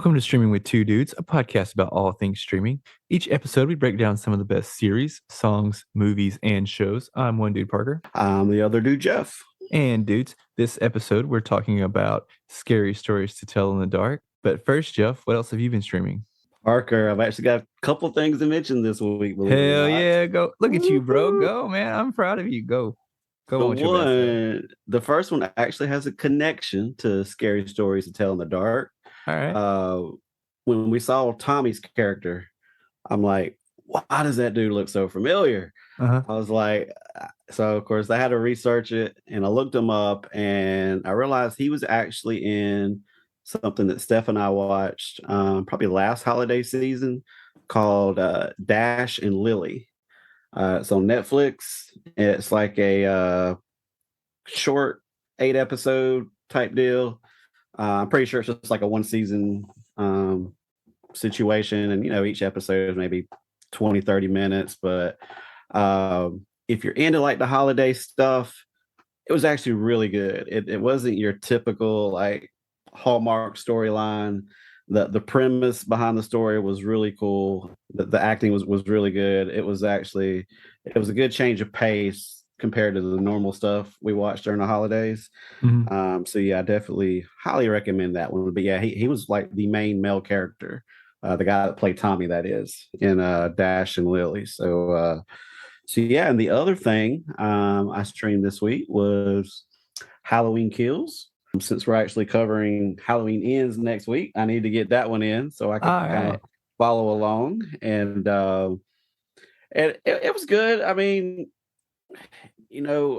Welcome to Streaming with Two Dudes, a podcast about all things streaming. Each episode, we break down some of the best series, songs, movies, and shows. I'm one dude, Parker. I'm the other dude, Jeff. And dudes, this episode, we're talking about scary stories to tell in the dark. But first, Jeff, what else have you been streaming? Parker, I've actually got a couple things to mention this week. Hell yeah, go. Look at you, bro. Go, man. I'm proud of you. Go. The first one actually has a connection to scary stories to tell in the dark. All right. When we saw Tommy's character, I'm like, why does that dude look so familiar? I was like, so of course I had to research it, and I looked him up, and I realized he was actually in something that Steph and I watched probably last holiday season called Dash and Lily. It's on Netflix. It's like a short 8-episode type deal. I'm pretty sure it's just like a one season situation. And, each episode is maybe 20-30 minutes. But if you're into like the holiday stuff, it was actually really good. It wasn't your typical like Hallmark storyline. The premise behind the story was really cool. The acting was really good. It was a good change of pace compared to the normal stuff we watched during the holidays. So yeah, I definitely highly recommend that one. But yeah, he was like the main male character, the guy that played Tommy, that is, in Dash and Lily. So yeah, and the other thing I streamed this week was Halloween Kills. Since we're actually covering Halloween Ends next week, I need to get that one in so I can kind of follow along. And it was good. I mean,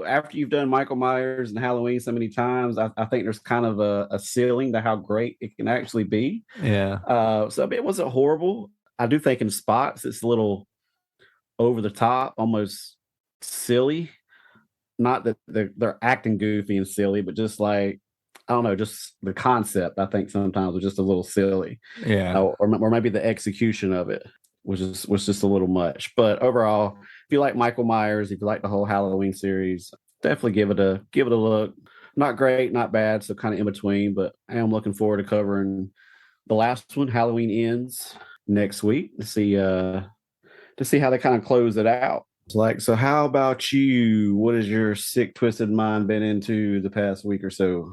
after you've done Michael Myers and Halloween so many times, I think there's kind of a ceiling to how great it can actually be. Yeah. So it wasn't horrible. I do think in spots it's a little over the top, almost silly. Not that they're acting goofy and silly, but just like, I don't know, just the concept, I think sometimes was just a little silly. Yeah. Or maybe the execution of it was just a little much. But overall, if you like Michael Myers, if you like the whole Halloween series, definitely give it a look. Not great, not bad, so kind of in between, but I am looking forward to covering the last one, Halloween Ends, next week to see how they kind of close it out. So how about you? What has your sick, twisted mind been into the past week or so?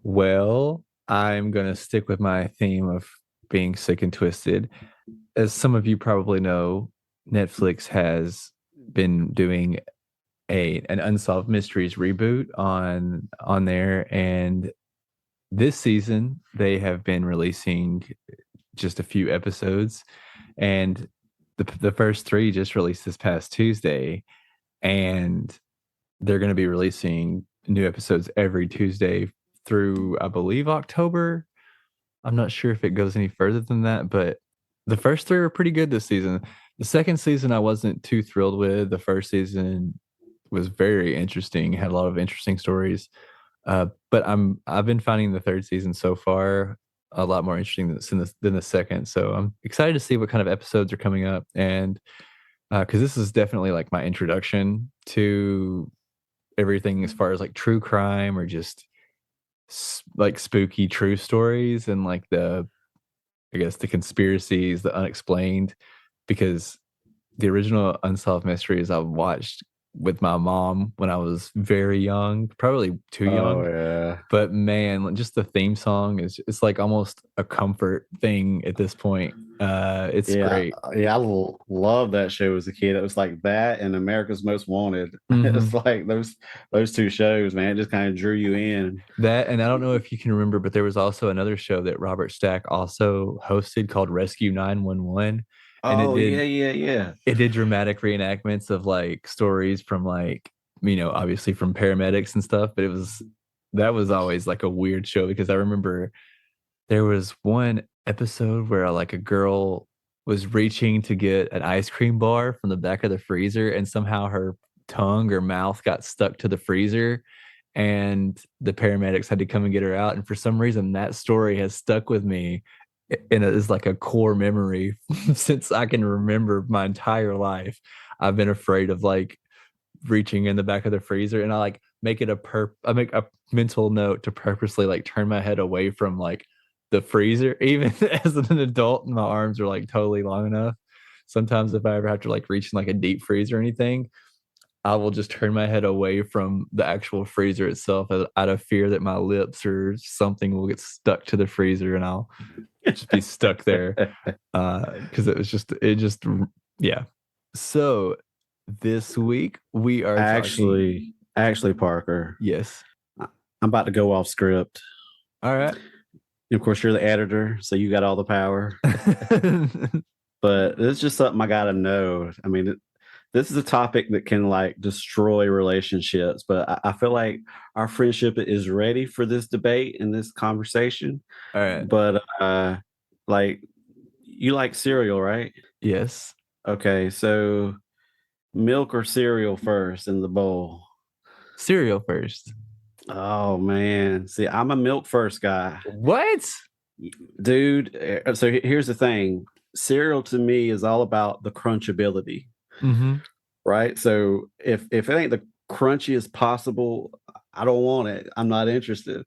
Well, I'm going to stick with my theme of being sick and twisted. As some of you probably know, Netflix has been doing an Unsolved Mysteries reboot on there, and this season they have been releasing just a few episodes, and the first 3 just released this past Tuesday, and they're going to be releasing new episodes every Tuesday through, I believe, October. I'm not sure if it goes any further than that, but the first 3 were pretty good this season. The second season I wasn't too thrilled with. The first season was very interesting, had a lot of interesting stories. But I've been finding the third season so far a lot more interesting than the second. So I'm excited to see what kind of episodes are coming up, and because this is definitely like my introduction to everything as far as like true crime or just like spooky true stories, and like the conspiracies, the unexplained, because the original Unsolved Mysteries I watched with my mom when I was very young, probably too young. Yeah. But man, just the theme song it's like almost a comfort thing at this point. It's great. Yeah, I love that show as a kid. It was like that and America's Most Wanted. Mm-hmm. It's like those 2 shows, man. It just kind of drew you in. That, and I don't know if you can remember, but there was also another show that Robert Stack also hosted called Rescue 911. And yeah. It did dramatic reenactments of like stories from like, obviously from paramedics and stuff. But that was always like a weird show, because I remember there was one episode where like a girl was reaching to get an ice cream bar from the back of the freezer, and somehow her tongue or mouth got stuck to the freezer, and the paramedics had to come and get her out. And for some reason, that story has stuck with me, and it is like a core memory since I can remember my entire life. I've been afraid of like reaching in the back of the freezer, and I like make a mental note to purposely like turn my head away from like the freezer. Even as an adult, my arms are like totally long enough. Sometimes if I ever have to like reach in like a deep freeze or anything, I will just turn my head away from the actual freezer itself out of fear that my lips or something will get stuck to the freezer and I'll just be stuck there. Because it just yeah. So this week we are talking. Actually, Parker, Yes. I'm about to go off script. All right. Of course, you're the editor, so you got all the power. But it's just something I got to know. I mean, this is a topic that can like destroy relationships, but I feel like our friendship is ready for this debate and this conversation. All right. But like, you like cereal, right? Yes. Okay, so milk or cereal first in the bowl? Cereal first. Oh man, see, I'm a milk first guy, What? dude. So here's the thing: cereal to me is all about the crunchability, Mm-hmm. right? So if it ain't the crunchiest possible, I don't want it. I'm not interested.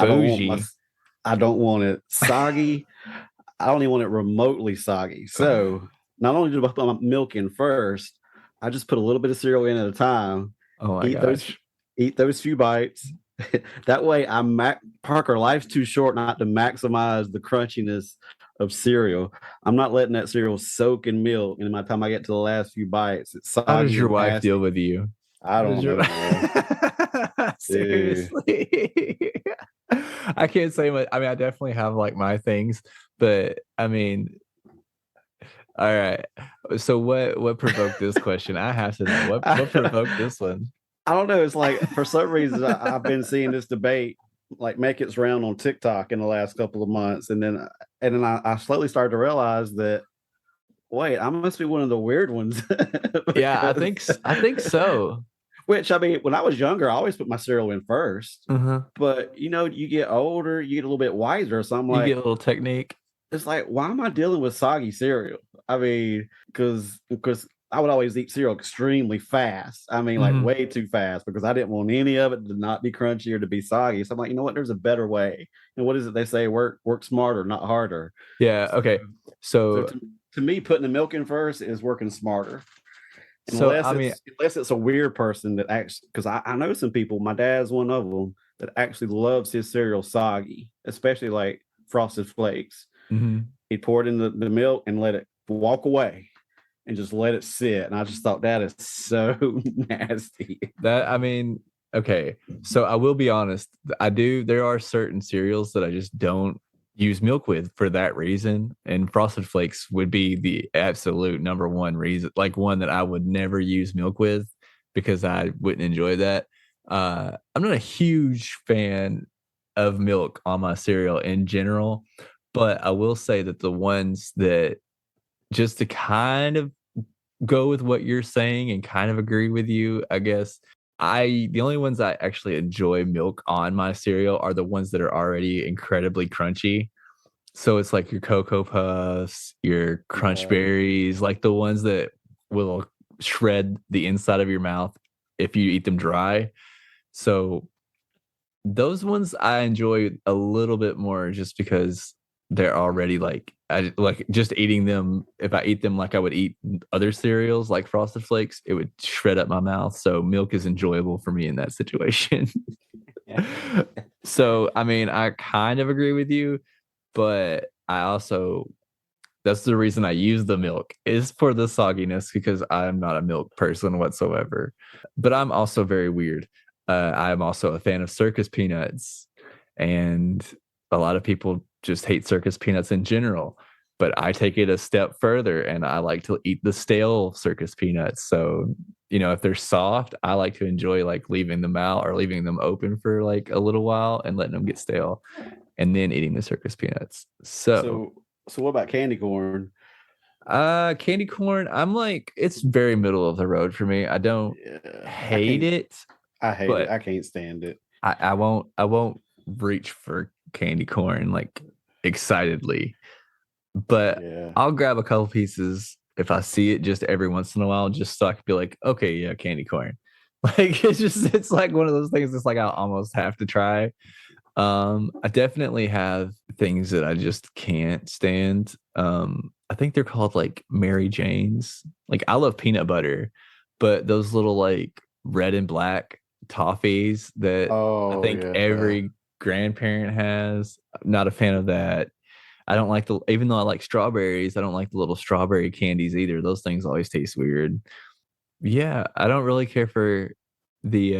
I don't want my Bougie. I don't want it soggy. I don't even want it remotely soggy. So not only do I put my milk in first, I just put a little bit of cereal in at a time. Oh my Eat those gosh. eat those few bites. That way Parker, life's too short not to maximize the crunchiness of cereal. I'm not letting that cereal soak in milk, and by the time I get to the last few bites, it's How does soggy your and wife deal nasty. with you? I How does don't your know, man. Dude. seriously? I can't say much. I mean, I definitely have like my things, but I mean, all right. So what provoked this question? I have to know what provoked this one. I don't know. It's like for some reason I've been seeing this debate like make its round on TikTok in the last couple of months, and then I slowly started to realize that wait, I must be one of the weird ones Yeah, I because think I think so. which I mean, when I was younger, I always put my cereal in first, Uh-huh. but you get older, you get a little bit wiser. So I'm You get like, a little technique. it's like, why am I dealing with soggy cereal? I mean, because I would always eat cereal extremely fast. I mean, like Mhm. way too fast because I didn't want any of it to not be crunchy or to be soggy. So I'm like, you know what? There's a better way. And what is it they say? Work smarter, not harder. Yeah, So, okay. so So to me, putting the milk in first is working smarter. so I mean, Unless it's a weird person that actually, because I know some people. My dad's one of them that actually loves his cereal soggy, especially like Frosted Flakes. mhm. He'd pour it in the milk and let it walk away and just let it sit. And I just thought that is so nasty. That I mean, okay. So I will be honest. There are certain cereals that I just don't use milk with for that reason. And Frosted Flakes would be the absolute number one reason, like one that I would never use milk with because I wouldn't enjoy that. I'm not a huge fan of milk on my cereal in general, but I will say that the ones that just to kind of go with what you're saying and kind of agree with you, I guess. The only ones I actually enjoy milk on my cereal are the ones that are already incredibly crunchy. So it's like your Cocoa Puffs, your Crunch Yeah. Berries, like the ones that will shred the inside of your mouth if you eat them dry. So those ones I enjoy a little bit more just because they're already like I like just eating them. If I eat them like I would eat other cereals like Frosted Flakes, it would shred up my mouth. So milk is enjoyable for me in that situation. So I mean, I kind of agree with you, but I also that's the reason I use the milk is for the sogginess because I'm not a milk person whatsoever. But I'm also very weird. I'm also a fan of circus peanuts, and a lot of people just hate circus peanuts in general. But I take it a step further, and I like to eat the stale circus peanuts. So if they're soft, I like to enjoy like leaving them out or leaving them open for like a little while and letting them get stale, and then eating the circus peanuts. So So what about candy corn? candy corn, I'm like, it's very middle of the road for me. I don't Yeah, hate it, I hate it. but I can't stand it. I won't reach for candy corn like excitedly. But Yeah. I'll grab a couple pieces if I see it just every once in a while, just so I can be like, okay, yeah, candy corn. Like it's like one of those things that's like I almost have to try. I definitely have things that I just can't stand. I think they're called like Mary Janes. Like I love peanut butter, but those little like red and black toffees that I Oh think yeah. every grandparent has, I'm not a fan of that. I don't like the, even though I like strawberries, I don't like the little strawberry candies either. Those things always taste weird. Yeah, I don't really care for the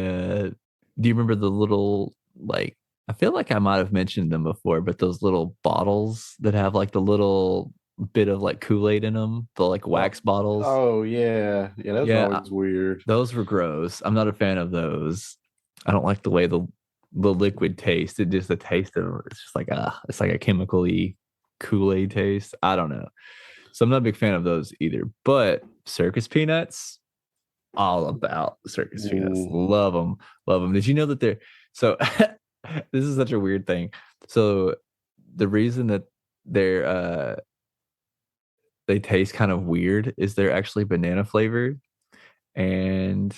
do you remember the little like I feel like I might have mentioned them before, but those little bottles that have like the little bit of like Kool-Aid in them, the like Oh, wax bottles. oh yeah. Yeah, those are Yeah, always weird. those were gross. I'm not a fan of those. I don't like the way the liquid tastes. It just the taste of it's just like it's like a chemically Kool-Aid taste. I don't know. So I'm not a big fan of those either. But circus peanuts, all about circus peanuts. Mm. Love them. Love them. Did you know that they're so this is such a weird thing. So the reason that they're they taste kind of weird is they're actually banana flavored and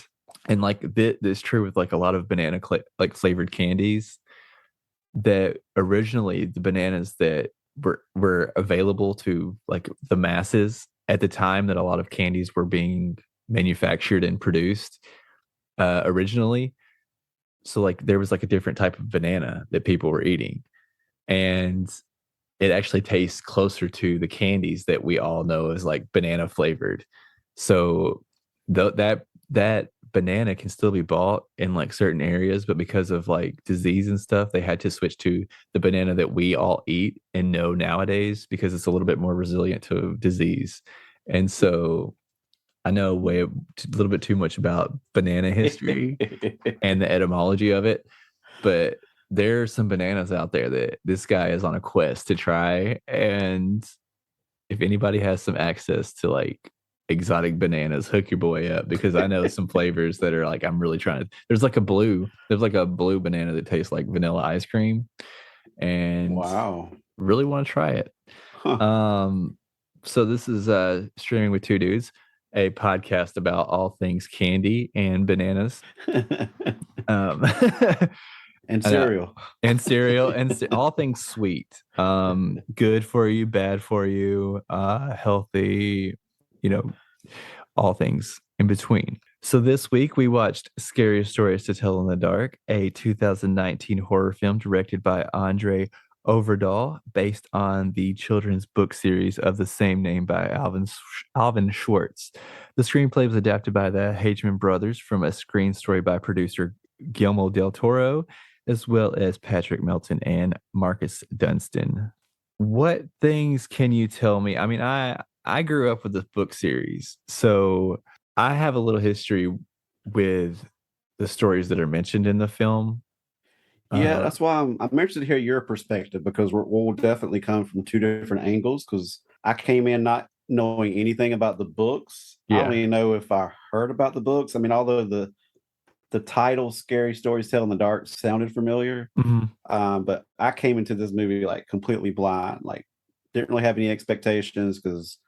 like this true with like a lot of like flavored candies that originally the bananas that were available to like the masses at the time that a lot of candies were being manufactured and produced originally. So like there was like a different type of banana that people were eating, and it actually tastes closer to the candies that we all know as like banana flavored. So that banana can still be bought in like certain areas, but because of like disease and stuff, they had to switch to the banana that we all eat and know nowadays because it's a little bit more resilient to disease. And so I know a little bit too much about banana history and the etymology of it, but there are some bananas out there that this guy is on a quest to try. And if anybody has some access to like exotic bananas, hook your boy up because I know some flavors that are like I'm really trying to. There's like a blue banana that tastes like vanilla ice cream, and Wow. really want to try it. Huh. Um, so this is Streaming with Two Dudes, a podcast about all things candy and bananas. Um, And and, cereal. and cereal and all things sweet. Good for you, bad for you, healthy, you know, all things in between. So this week we watched Scariest Stories to Tell in the Dark, a 2019 horror film directed by Andre Overdahl, based on the children's book series of the same name by Alvin Schwartz. The screenplay was adapted by the Hageman brothers from a screen story by producer Guillermo del Toro, as well as Patrick Melton and Marcus Dunstan. What things can you tell me? I mean, I grew up with this book series, so I have a little history with the stories that are mentioned in the film. Yeah, Uh, that's why I'm interested to hear your perspective because we'll definitely come from two different angles. Because I came in not knowing anything about the books. I don't yeah. even know if I heard about the books. I mean, although the title "Scary Stories Tell in the Dark" sounded familiar, Mhm. but I came into this movie like completely blind. Like, didn't really have any expectations because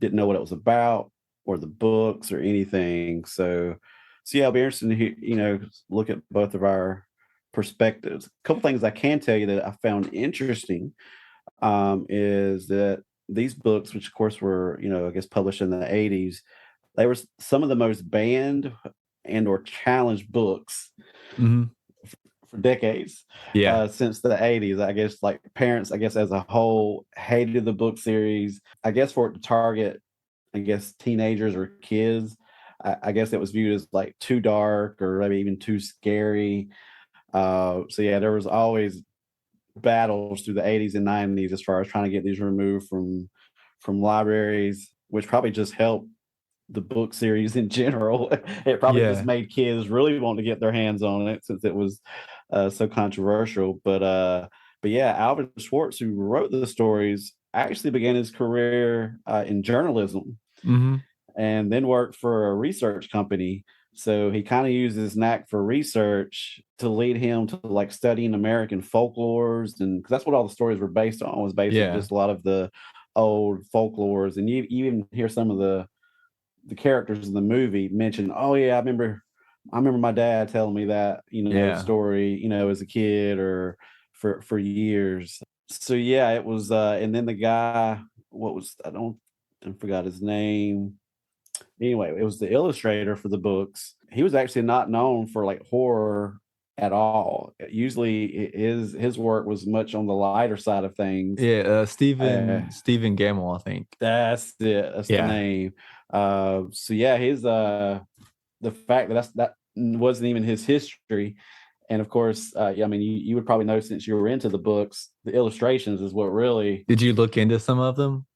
didn't know what it was about or the books or anything. So yeah, I'll be interested to hear, look at both of our perspectives. A couple things I can tell you that I found interesting is that these books, which of course were, I guess published in the 80s, they were some of the most banned and or challenged books Mhm. for decades Yeah. since the 80s. I guess like parents, I guess as a whole, hated the book series. I guess for it to target, I guess teenagers or kids, I guess it was viewed as like too dark or maybe even too scary. So yeah, there was always battles through the 80s and 90s as far as trying to get these removed from libraries, which probably just helped the book series in general. It probably just Yeah. made kids really want to get their hands on it since it was so controversial. But yeah, Alvin Schwartz, who wrote the stories, actually began his career in journalism Mhm. and then worked for a research company. So he kind of used his knack for research to lead him to like studying American folklores, and because that's what all the stories were based on, was based on Yeah. just a lot of the old folklores. And you even hear some of the characters in the movie mention, oh yeah, I remember my dad telling me that, Yeah. story, as a kid, or for years. So yeah, it was and then the guy, what was I forgot his name. Anyway, it was the illustrator for the books. He was actually not known for like horror at all. Usually his work was much on the lighter side of things. Yeah, Uh, Stephen Gamble, I think. that's it. That's the Yeah. name. So yeah, his the fact that that wasn't even his history. And of course, yeah, I mean, you would probably know since you were into the books, the illustrations is what really. Did you look into some of them?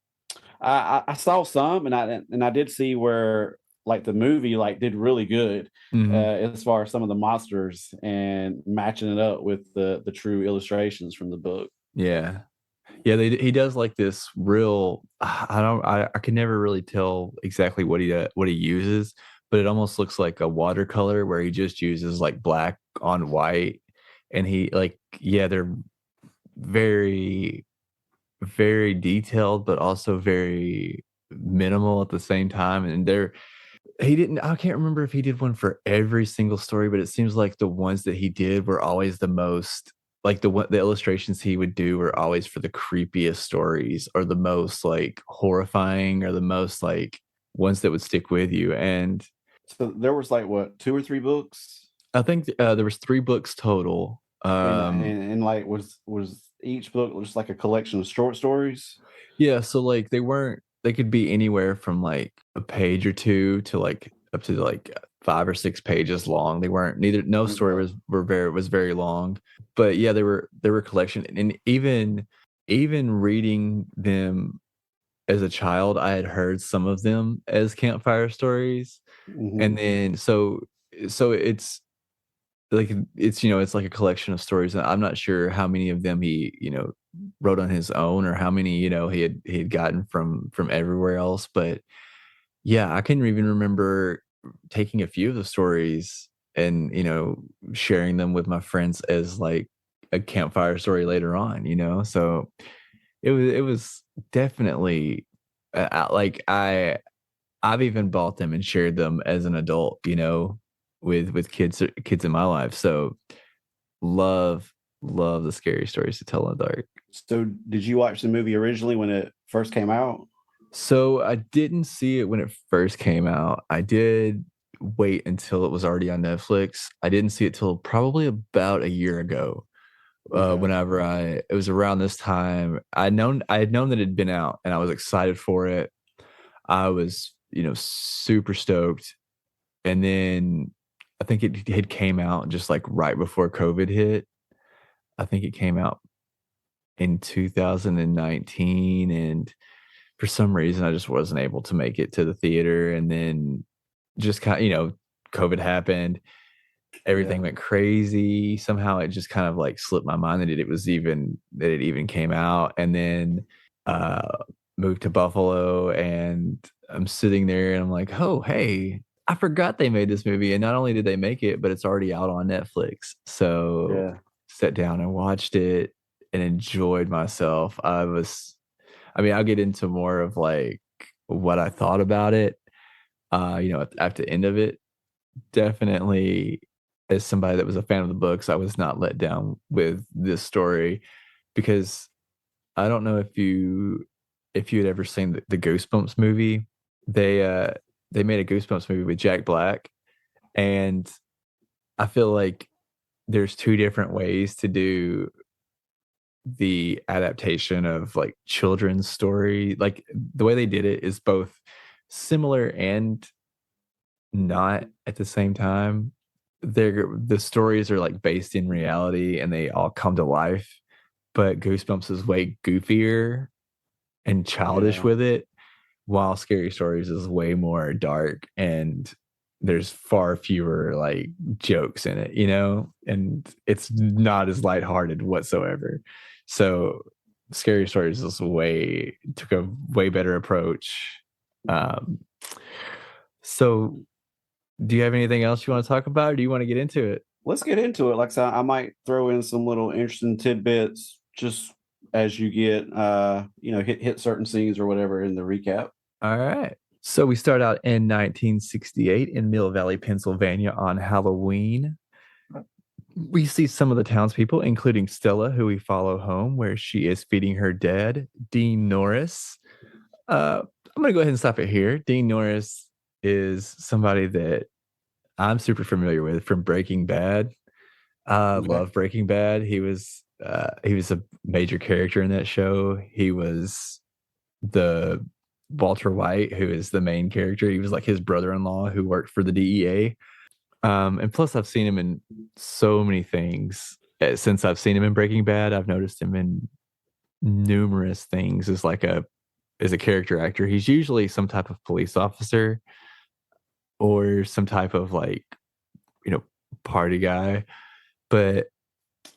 I saw some, and I did see where like the movie like did really good Hmm. as far as some of the monsters and matching it up with the true illustrations from the book. Yeah. Yeah, he does like this real. I can never really tell exactly what he uses, but it almost looks like a watercolor where he just uses like black on white, and he like yeah, they're very very detailed, but also very minimal at the same time, and they're he didn't I can't remember if he did one for every single story, but it seems like the ones that he did were always the most like the illustrations he would do were always for the creepiest stories or the most like horrifying or the most like ones that would stick with you. And So there was like what, two or three books, I think there was 3 books total. and like was each book just like a collection of short stories? Yeah, so like they could be anywhere from like a page or two to like up to like 5 or 6 pages long. They weren't neither no story Okay. was very long. But yeah, they were collection, and even reading them as a child, I had heard some of them as campfire stories. And Hmm. then so it's like it's like a collection of stories, and I'm not sure how many of them he wrote on his own or how many he had gotten from everywhere else. But yeah, I can even remember taking a few of the stories and sharing them with my friends as like a campfire story later on. So it was definitely like I've even bought them and shared them as an adult, with kids in my life. So love love the scary stories to tell in the dark. So did you watch the movie originally when it first came out? So I didn't see it when it first came out. I did wait until it was already on Netflix. I didn't see it till probably about a year ago. Okay. Whenever it was around this time, I had known that it had been out and I was excited for it. I was, super stoked. And then I think it had came out just like right before COVID hit. I think it came out in 2019, and for some reason I just wasn't able to make it to the theater. And then just COVID happened, everything Yeah. went crazy. Somehow it just kind of like slipped my mind that it even came out. And then uh moved to Buffalo, and I'm sitting there and I'm like, oh hey, I forgot they made this movie. And not only did they make it, but it's already out on Netflix. So Yeah. sat down and watched it and enjoyed myself. I mean, I'll get into more of like what I thought about it at the end of it. Definitely, as somebody that was a fan of the books, I was not let down with this story, because I don't know if you had ever seen the Goosebumps movie. They made a Goosebumps movie with Jack Black, and I feel like there's 2 different ways to do the adaptation of like children's story. Like the way they did it is both similar and not at the same time. The stories are like based in reality and they all come to life, but Goosebumps is way goofier and childish Yeah. with it, while Scary Stories is way more dark and there's far fewer like jokes in it, and it's not as lighthearted whatsoever. So Scary Stories is way took a way better approach. Um, so do you have anything else you want to talk about, or do you want to get into it? Let's get into it. Like I said, I might throw in some little interesting tidbits just as you get hit certain scenes or whatever in the recap. All right. So we start out in 1968 in Mill Valley, Pennsylvania on Halloween. We see some of the townspeople, including Stella, who we follow home, where she is feeding her dad, Dean Norris. I'm going to go ahead and stop it here. Dean Norris is somebody that I'm super familiar with from Breaking Bad. I Okay. love Breaking Bad. He was a major character in that show. He was the Walter White, who is the main character. He was like his brother-in-law who worked for the DEA. And plus, I've seen him in so many things. Since I've seen him in Breaking Bad, I've noticed him in numerous things as a character actor. He's usually some type of police officer or some type of like, you know, party guy. But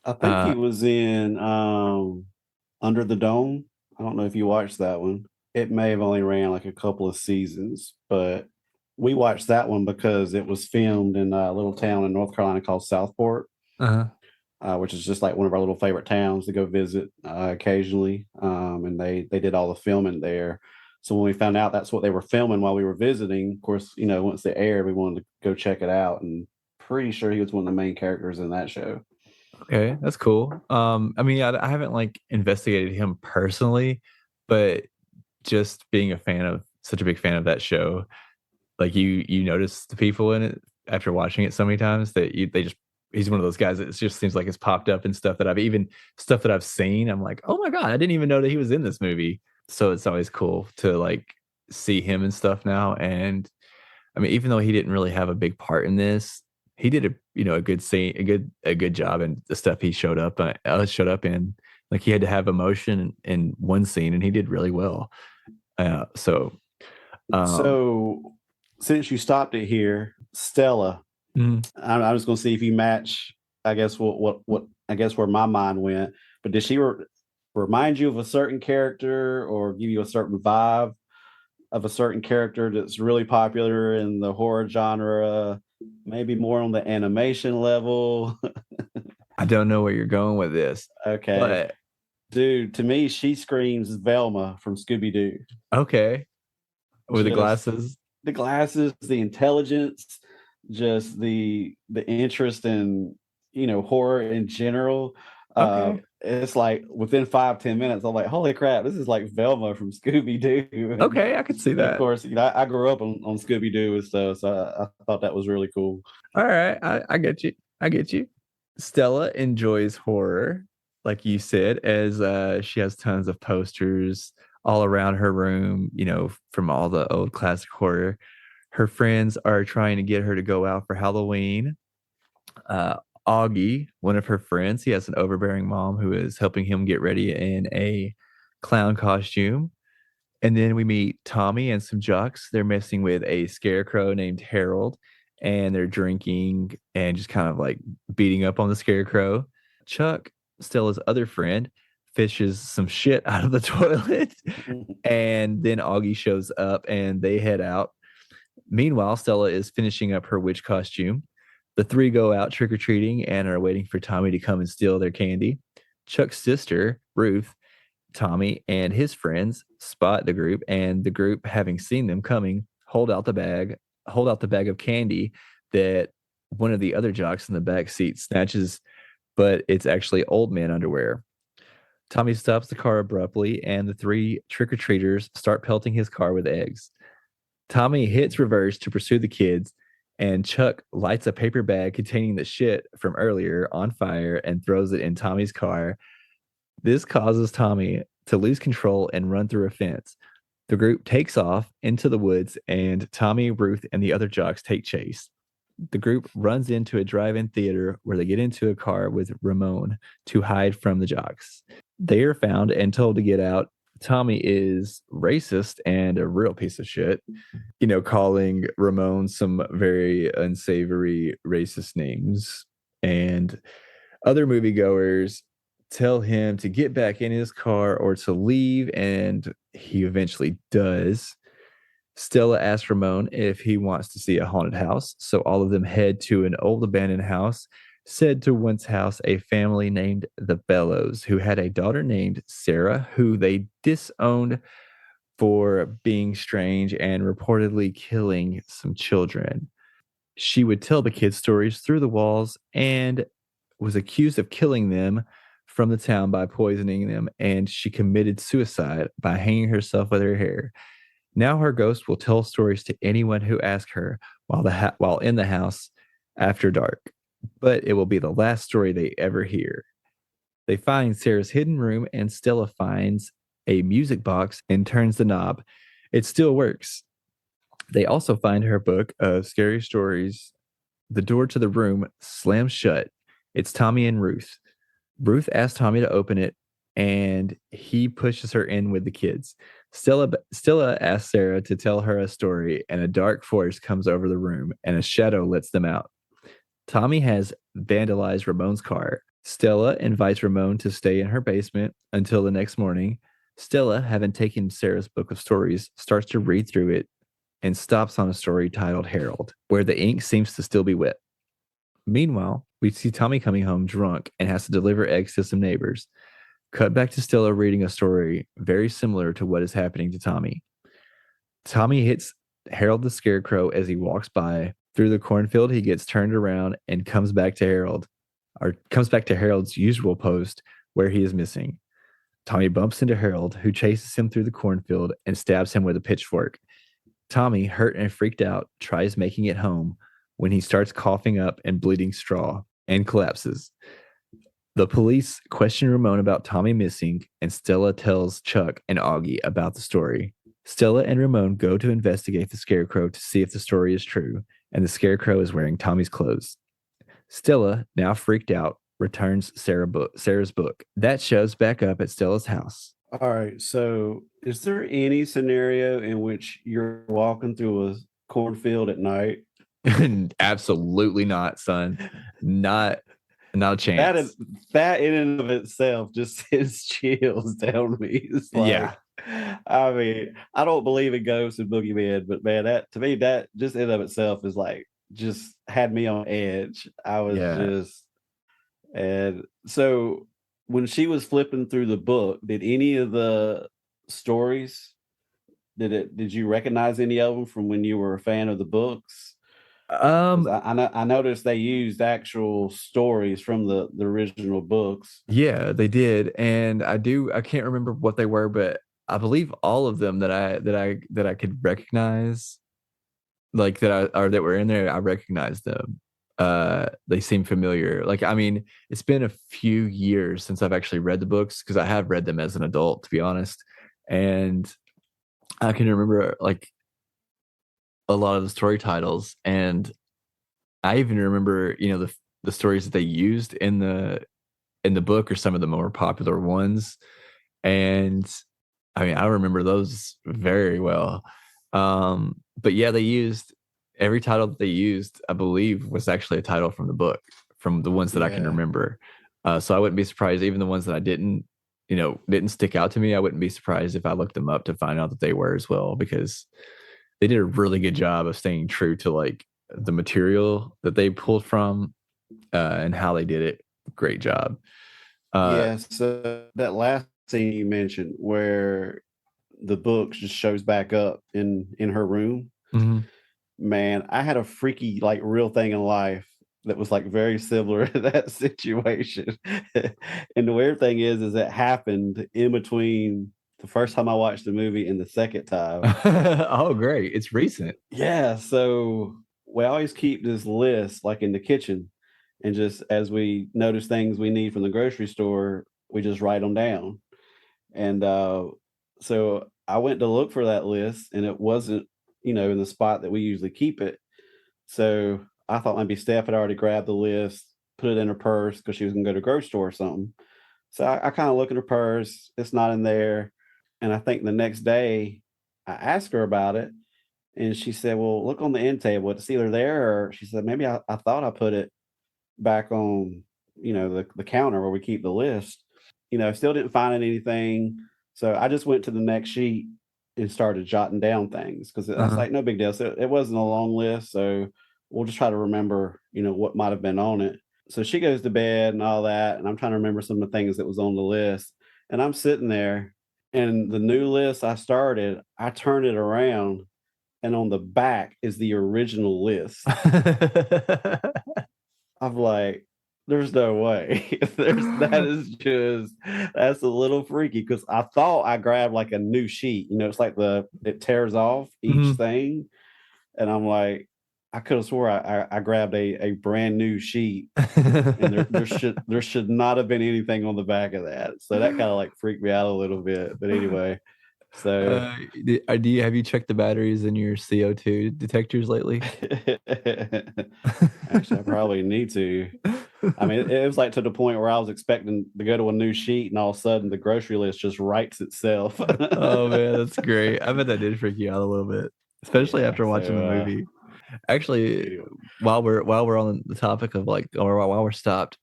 I think he uh was in Under the Dome. I don't know if you watched that one. It may have only ran like a couple of seasons, but we watched that one because it was filmed in a little town in North Carolina called Southport, uh which is just like one of our little favorite towns to go visit occasionally. And they did all the filming there. So when we found out that's what they were filming while we were visiting, of course, once they aired, we wanted to go check it out. And pretty sure he was one of the main characters in that show. okay, that's cool. I mean, I haven't like investigated him personally, but just being a fan of such a big fan of that show, like you notice the people in it after watching it so many times that they just he's one of those guys that it just seems like it's popped up in stuff that I've seen. I'm like, oh my god, I didn't even know that he was in this movie. So it's always cool to like see him and stuff now. And I mean, even though he didn't really have a big part in this, he did a good scene, a good job in the stuff he showed up in. Like he had to have emotion in one scene, and he did really well. So um, So since you stopped it here, Stella, mm, I'm just going to see if you match. I guess what I guess where my mind went. But did she remind you of a certain character or give you a certain vibe of a certain character that's really popular in the horror genre? Maybe more on the animation level. I don't know where you're going with this, Okay, but dude. To me, she screams Velma from Scooby Doo. okay, with the Just glasses. the glasses, the intelligence, just the interest in horror in general. Okay, It's like within 5-10 minutes, I'm like, holy crap, this is like Velma from Scooby Doo. okay, I could see And of that. course, I grew up on Scooby Doo and stuff, so I thought that was really cool. All right, I get you. I get you. Stella enjoys horror, like you said, as she has tons of posters all around her room, from all the old classic horror. Her friends are trying to get her to go out for Halloween. Uh, Augie, one of her friends, he has an overbearing mom who is helping him get ready in a clown costume. And then we meet Tommy and some jocks. They're messing with a scarecrow named Harold, and they're drinking and just kind of like beating up on the scarecrow. Chuck, Stella's other friend, fishes some shit out of the toilet. And then Augie shows up and they head out. Meanwhile, Stella is finishing up her witch costume. The three go out trick or treating and are waiting for Tommy to come and steal their candy. Chuck's sister, Ruth, Tommy and his friends spot the group, and the group, having seen them coming, hold out the bag of candy that one of the other jocks in the back seat snatches, but it's actually old man underwear. Tommy stops the car abruptly, and the three trick or treaters start pelting his car with eggs. Tommy hits reverse to pursue the kids, and Chuck lights a paper bag containing the shit from earlier on fire and throws it in Tommy's car. This causes Tommy to lose control and run through a fence. The group takes off into the woods, and Tommy, Ruth, and the other jocks take chase. The group runs into a drive in theater where they get into a car with Ramon to hide from the jocks. They are found and told to get out. Tommy is racist and a real piece of shit, calling Ramon some very unsavory racist names. And other moviegoers tell him to get back in his car or to leave, and he eventually does. Stella asks Ramon if he wants to see a haunted house, so all of them head to an old abandoned house said to once house a family named the Bellows, who had a daughter named Sarah, who they disowned for being strange and reportedly killing some children. She would tell the kids stories through the walls, and was accused of killing them from the town by poisoning them, and she committed suicide by hanging herself with her hair. Now her ghost will tell stories to anyone who asks her while in the house after dark, but it will be the last story they ever hear. They find Sarah's hidden room, and Stella finds a music box and turns the knob. It still works. They also find her book of scary stories. The door to the room slams shut. It's Tommy and Ruth. Ruth asks Tommy to open it, and he pushes her in with the kids. Stella asks Sarah to tell her a story, and a dark force comes over the room, and a shadow lets them out. Tommy has vandalized Ramon's car. Stella invites Ramon to stay in her basement until the next morning. Stella, having taken Sarah's book of stories, starts to read through it and stops on a story titled Harold, where the ink seems to still be wet. Meanwhile, we see Tommy coming home drunk and has to deliver eggs to some neighbors. Cut back to Stella reading a story very similar to what is happening to Tommy. Tommy hits Harold the Scarecrow as he walks by. Through the cornfield, he gets turned around and comes back to Harold's usual post where he is missing. Tommy bumps into Harold, who chases him through the cornfield and stabs him with a pitchfork. Tommy, hurt and freaked out, tries making it home when he starts coughing up and bleeding straw and collapses. The police question Ramon about Tommy missing, and Stella tells Chuck and Augie about the story. Stella and Ramon go to investigate the Scarecrow to see if the story is true, and the Scarecrow is wearing Tommy's clothes. Stella, now freaked out, returns Sarah's book. That shows back up at Stella's house. All right. So, is there any scenario in which you're walking through a cornfield at night? Absolutely not, son. Not a chance. That in and of itself just sends chills down me. It's like, Yeah. I mean, I don't believe in ghosts and boogeyman, but man, that to me, that just in and of itself is like just had me on edge. I was Yeah. just, and so when she was flipping through the book, did any of the stories did you recognize any of them from when you were a fan of the books? 'Cause I noticed they used actual stories from the original books. Yeah, they did. And I can't remember what they were, but I believe all of them that I could recognize, like that were in there, I recognized them. They seem familiar. Like, I mean, it's been a few years since I've actually read the books because I have read them as an adult, to be honest. And I can remember like a lot of the story titles, and I even remember, the stories that they used in the book are some of the more popular ones. And I mean, I remember those very well. But yeah, they used every title that they used, I believe, was actually a title from the book, from the ones that I can Yeah. remember. So I wouldn't be surprised, even the ones that I didn't stick out to me. I wouldn't be surprised if I looked them up to find out that they were as well, because they did a really good job of staying true to like the material that they pulled from, and how they did it. Great job. Yeah, so that last scene you mentioned where the book just shows back up in her room, Mhm. man, I had a freaky like real thing in life that was like very similar to that situation. And the weird thing is it happened in between the first time I watched the movie and the second time. Oh, great. It's recent. Yeah, so we always keep this list like in the kitchen, and just as we notice things we need from the grocery store, we just write them down. And so I went to look for that list, and it wasn't, in the spot that we usually keep it. So I thought maybe Steph had already grabbed the list, put it in her purse because she was going to go to the grocery store or something. So I kind of look in her purse, it's not in there. And I think the next day I asked her about it, and she said, "Well, look on the end table. It's either there," or she said, "Maybe I thought I put it back on, the counter where we keep the list." Still didn't find anything. So I just went to the next sheet and started jotting down things because I was Uh-huh. like, no big deal. So it wasn't a long list. So we'll just try to remember, what might have been on it. So she goes to bed and all that. And I'm trying to remember some of the things that was on the list. And I'm sitting there, and the new list I started, I turn it around, and on the back is the original list. I'm like, there's no way. That is just that's a little freaky because I thought I grabbed like a new sheet. It's like it tears off each Mhm. thing, and I'm like, I could have swore I grabbed a brand new sheet, and there should not have been anything on the back of that. So that kind of like freaked me out a little bit. But anyway, so Have you checked the batteries in your CO2 detectors lately? actually, I probably need to. I mean, it was like to the point where I was expecting to go to a new sheet, and all of a sudden the grocery list just writes itself. Oh man, that's great. I bet that did freak you out a little bit, especially Yeah. after watching the So movie. Actually, anyway, while we're on the topic of like, or while we're stopped,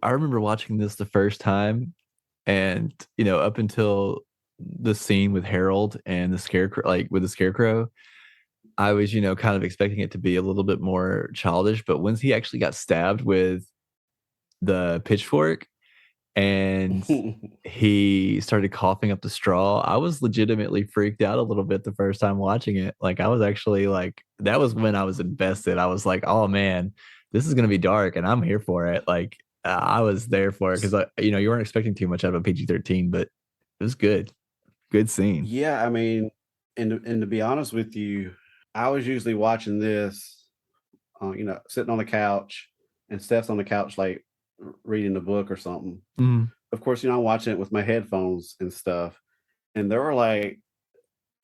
I remember watching this the first time, and up until the scene with Harold and the scarecrow, like with the scarecrow, I was, kind of expecting it to be a little bit more childish. But once he actually got stabbed with the pitchfork and he started coughing up the straw, I was legitimately freaked out a little bit the first time watching it. Like I was actually like, that was when I was invested. I was like, oh man, this is gonna be dark, and I'm here for it. Like I was there for it because you weren't expecting too much out of a PG-13, but it was good. Good scene. yeah, I mean, and to be honest with you, I was usually watching this, sitting on the couch, and Steph's on the couch, like reading a book or something. Mm. Of course, I'm watching it with my headphones and stuff, and there were like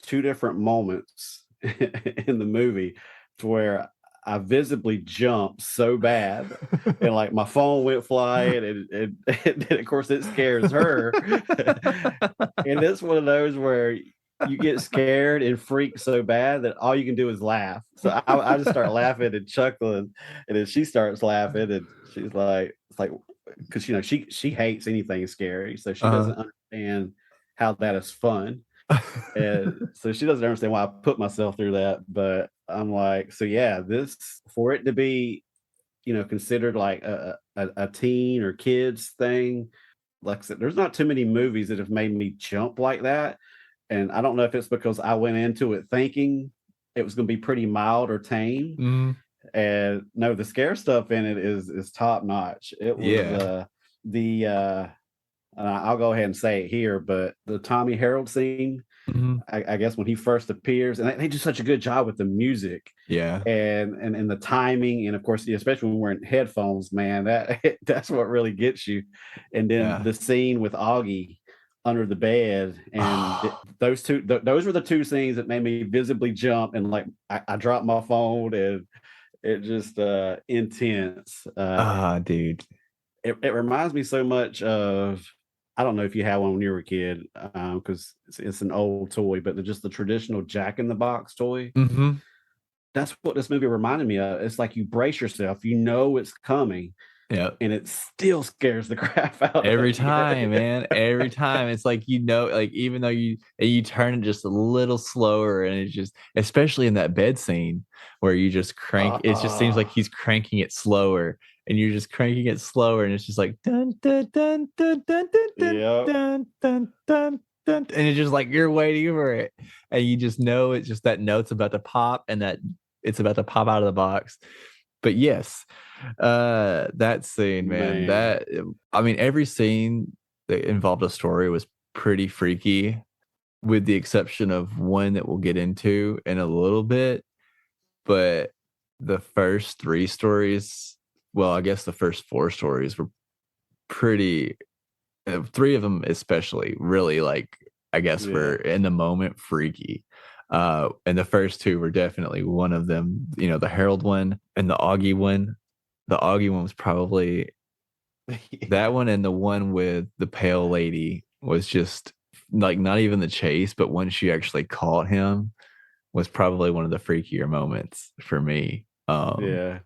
two different moments in the movie to where I visibly jumped so bad, and like my phone went flying, and of course it scares her, and it's one of those where you get scared and freak so bad that all you can do is laugh. So I just start laughing and chuckling, and then she starts laughing, and she's like, it's like because she hates anything scary, so she uh, doesn't understand how that is fun, and so she doesn't understand why I put myself through that. But I'm like, so yeah, this for it to be, considered like a teen or kids thing. Like I said, there's not too many movies that have made me jump like that. And I don't know if it's because I went into it thinking it was going to be pretty mild or tame. mm, And no, the scare stuff in it is top notch. It was yeah. the and I'll go ahead and say it here, but the Tommy Harold scene, Mhm. I guess when he first appears, and they do such a good job with the music Yeah. and the timing, and of course, especially when we're in headphones, man, that that's what really gets you. And then Yeah. the scene with Augie under the bed, and those were the two scenes that made me visibly jump, and like I dropped my phone, and it just intense. Ah, dude. It reminds me so much of, I don't know if you had one when you were a kid, because it's an old toy, but just the traditional Jack in the Box toy. Hmm. That's what this movie reminded me of. It's like you brace yourself, you know it's coming, Yeah. and it still scares the crap out Every of you. time, man. Every time. It's like, like even though you turn it just a little slower, and it's just, especially in that bed scene where you just crank, it just seems like Ah, he's cranking it slower, and you're just cranking it slower, and it's just like dun dun dun dun dun dun dun yep. dun dun dun dun, and it's just like you're waiting for it. And you just know it's just that note's about to pop, and that it's about to pop out of the box. But yes, that scene, man, Man. I mean, every scene that involved a story was pretty freaky, with the exception of one that we'll get into in a little bit. But the first three stories, well, I guess the first four stories were pretty, three of them especially, really, like, I guess were Yeah. in the moment freaky. And the first two were definitely one of them, the Harold one and the Augie one. The Augie one was probably that Yeah. one, and the one with the pale lady was just like not even the chase, but when she actually caught him was probably one of the freakier moments for me. Yeah.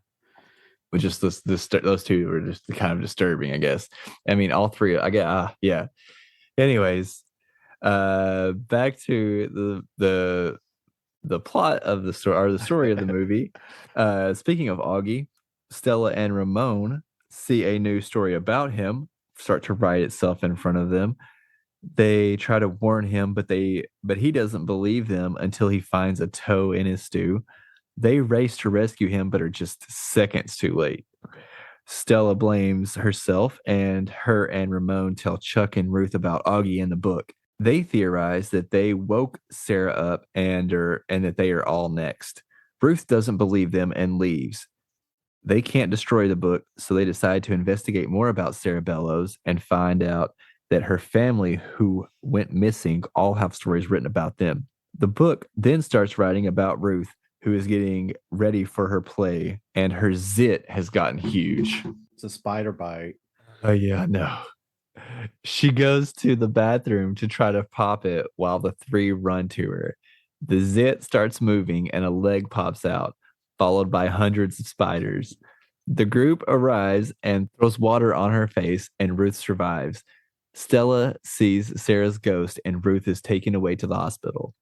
But just those two were just kind of disturbing, I guess. I mean, all three, I get, yeah. Anyways, back to the plot of the story, or the story of the movie. Speaking of Augie, Stella and Ramon see a new story about him start to write itself in front of them. They try to warn him, but he doesn't believe them until he finds a toe in his stew. They race to rescue him, but are just seconds too late. Stella blames herself, and her and Ramon tell Chuck and Ruth about Augie in the book. They theorize that they woke Sarah up and that they are all next. Ruth doesn't believe them and leaves. They can't destroy the book, so they decide to investigate more about Sarah Bellows and find out that her family who went missing all have stories written about them. The book then starts writing about Ruth, who is getting ready for her play, and her zit has gotten huge. It's a spider bite. Oh, yeah, no. She goes to the bathroom to try to pop it while the three run to her. The zit starts moving and a leg pops out, followed by hundreds of spiders. The group arrives and throws water on her face, and Ruth survives. Stella sees Sarah's ghost, and Ruth is taken away to the hospital.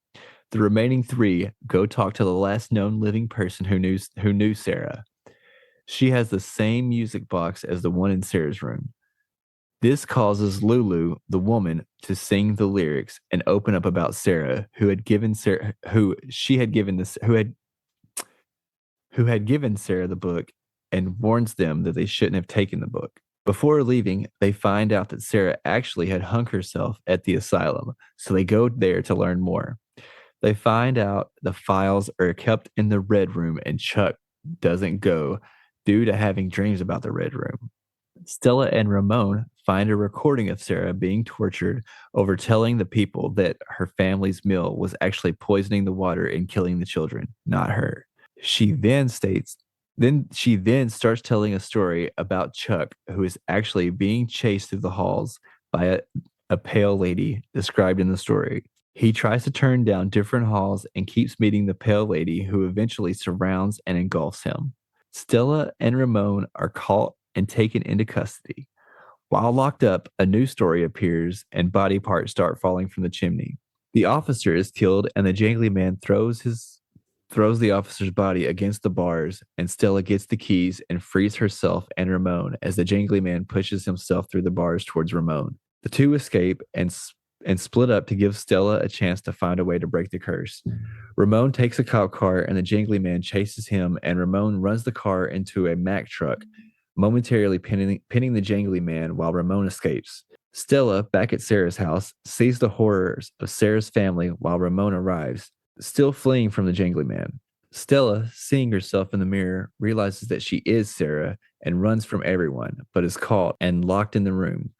The remaining three go talk to the last known living person who knew Sarah. She has the same music box as the one in Sarah's room. This causes Lulu, the woman, to sing the lyrics and open up about Sarah, who had given Sarah the book, and warns them that they shouldn't have taken the book. Before leaving, they find out that Sarah actually had hung herself at the asylum, so they go there to learn more. They find out the files are kept in the Red Room, and Chuck doesn't go due to having dreams about the Red Room. Stella and Ramon find a recording of Sarah being tortured over telling the people that her family's meal was actually poisoning the water and killing the children, not her. She then starts telling a story about Chuck, who is actually being chased through the halls by a pale lady described in the story. He tries to turn down different halls and keeps meeting the pale lady, who eventually surrounds and engulfs him. Stella and Ramon are caught and taken into custody. While locked up, a new story appears and body parts start falling from the chimney. The officer is killed, and the jangly man throws the officer's body against the bars, and Stella gets the keys and frees herself and Ramon as the jangly man pushes himself through the bars towards Ramon. The two escape and split up to give Stella a chance to find a way to break the curse. Ramon takes a cop car, and the jangly man chases him, and Ramon runs the car into a Mack truck, momentarily pinning the jangly man while Ramon escapes. Stella, back at Sarah's house, sees the horrors of Sarah's family while Ramon arrives, still fleeing from the jangly man. Stella, seeing herself in the mirror, realizes that she is Sarah and runs from everyone, but is caught and locked in the room.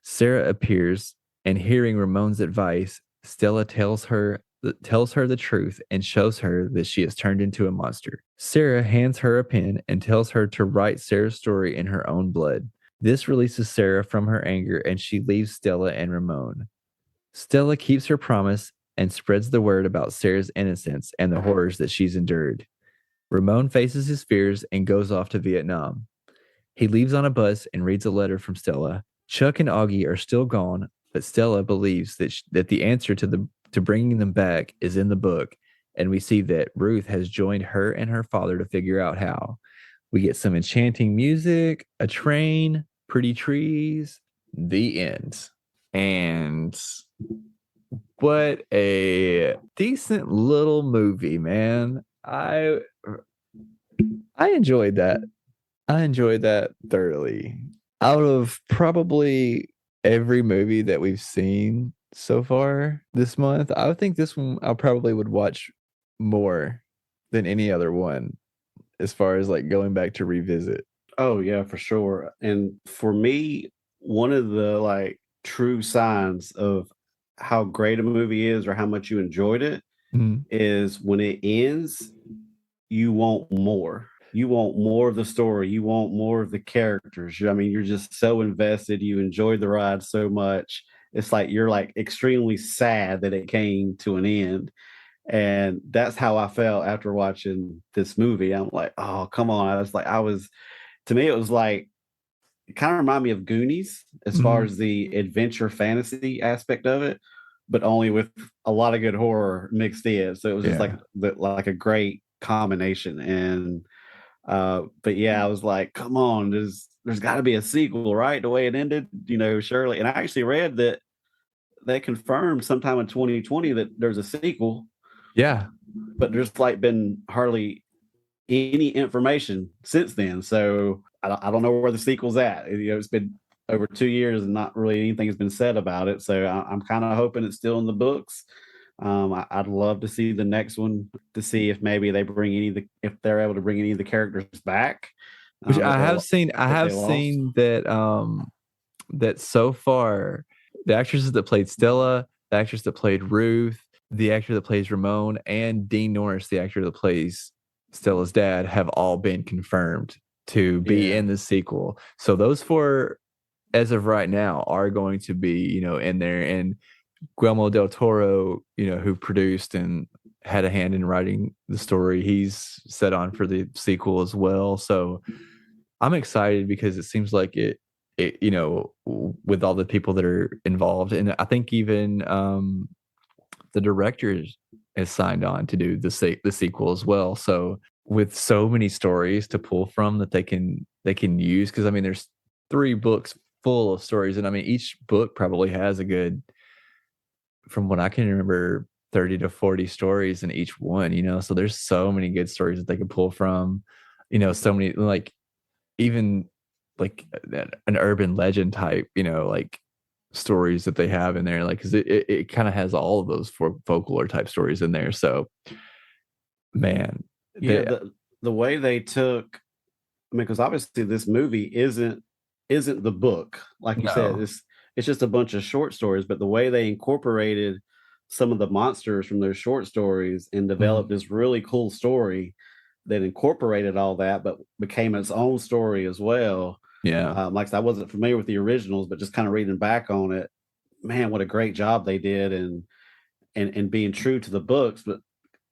Sarah appears, and hearing Ramon's advice, Stella tells her the truth and shows her that she has turned into a monster. Sarah hands her a pen and tells her to write Sarah's story in her own blood. This releases Sarah from her anger, and she leaves Stella and Ramon. Stella keeps her promise and spreads the word about Sarah's innocence and the horrors that she's endured. Ramon faces his fears and goes off to Vietnam. He leaves on a bus and reads a letter from Stella. Chuck and Augie are still gone, but Stella believes that the answer to bringing them back is in the book, and we see that Ruth has joined her and her father to figure out how. We get some enchanting music, a train, pretty trees, the end. And what a decent little movie, man. I enjoyed that. I enjoyed that thoroughly. Out of probably every movie that we've seen so far this month, I would think this one I probably would watch more than any other one as far as like going back to revisit. Oh yeah, for sure. And for me, one of the like true signs of how great a movie is or how much you enjoyed it Mhm. is when it ends, you want more. You want more of the story. You want more of the characters. I mean, you're just so invested. You enjoyed the ride so much. It's like you're like extremely sad that it came to an end. And that's how I felt after watching this movie. I'm like, oh, come on. To me, it was like, it kind of reminded me of Goonies as far Mhm. as the adventure fantasy aspect of it, but only with a lot of good horror mixed in. So it was just Yeah. like a great combination. And but yeah, I was like, come on, there's got to be a sequel, right? The way it ended, surely. And I actually read that they confirmed sometime in 2020 that there's a sequel, Yeah. but there's like been hardly any information since then. So I don't know where the sequel's at. It's been over 2 years and not really anything has been said about it. So I'm kind of hoping it's still in the books. I'd love to see the next one to see if maybe they bring if they're able to bring any of the characters back Which that I that they have lost. seen that that so far the actresses that played Stella, the actress that played Ruth, the actor that plays Ramon, and Dean Norris, the actor that plays Stella's dad, have all been confirmed to be Yeah, in the sequel. So those four, as of right now, are going to be, in there. And Guillermo del Toro, who produced and had a hand in writing the story, he's set on for the sequel as well. So I'm excited because it seems like with all the people that are involved, and I think even the director is signed on to do the sequel as well. So with so many stories to pull from that they can use, because I mean, there's 3 books full of stories, and I mean, each book probably has a good, from what I can remember, 30 to 40 stories in each one. So there's so many good stories that they can pull from. So many, like, even like an urban legend type, like stories that they have in there, like, because it kind of has all of those folklore type stories in there. So, man, yeah. they, The way they took, I mean, because obviously this movie isn't the book, like you said. no, It's just a bunch of short stories, but the way they incorporated some of the monsters from those short stories and developed mhm, this really cool story that incorporated all that, but became its own story as well. yeah, Like I said, I wasn't familiar with the originals, but just kind of reading back on it, man, what a great job they did, and being true to the books, but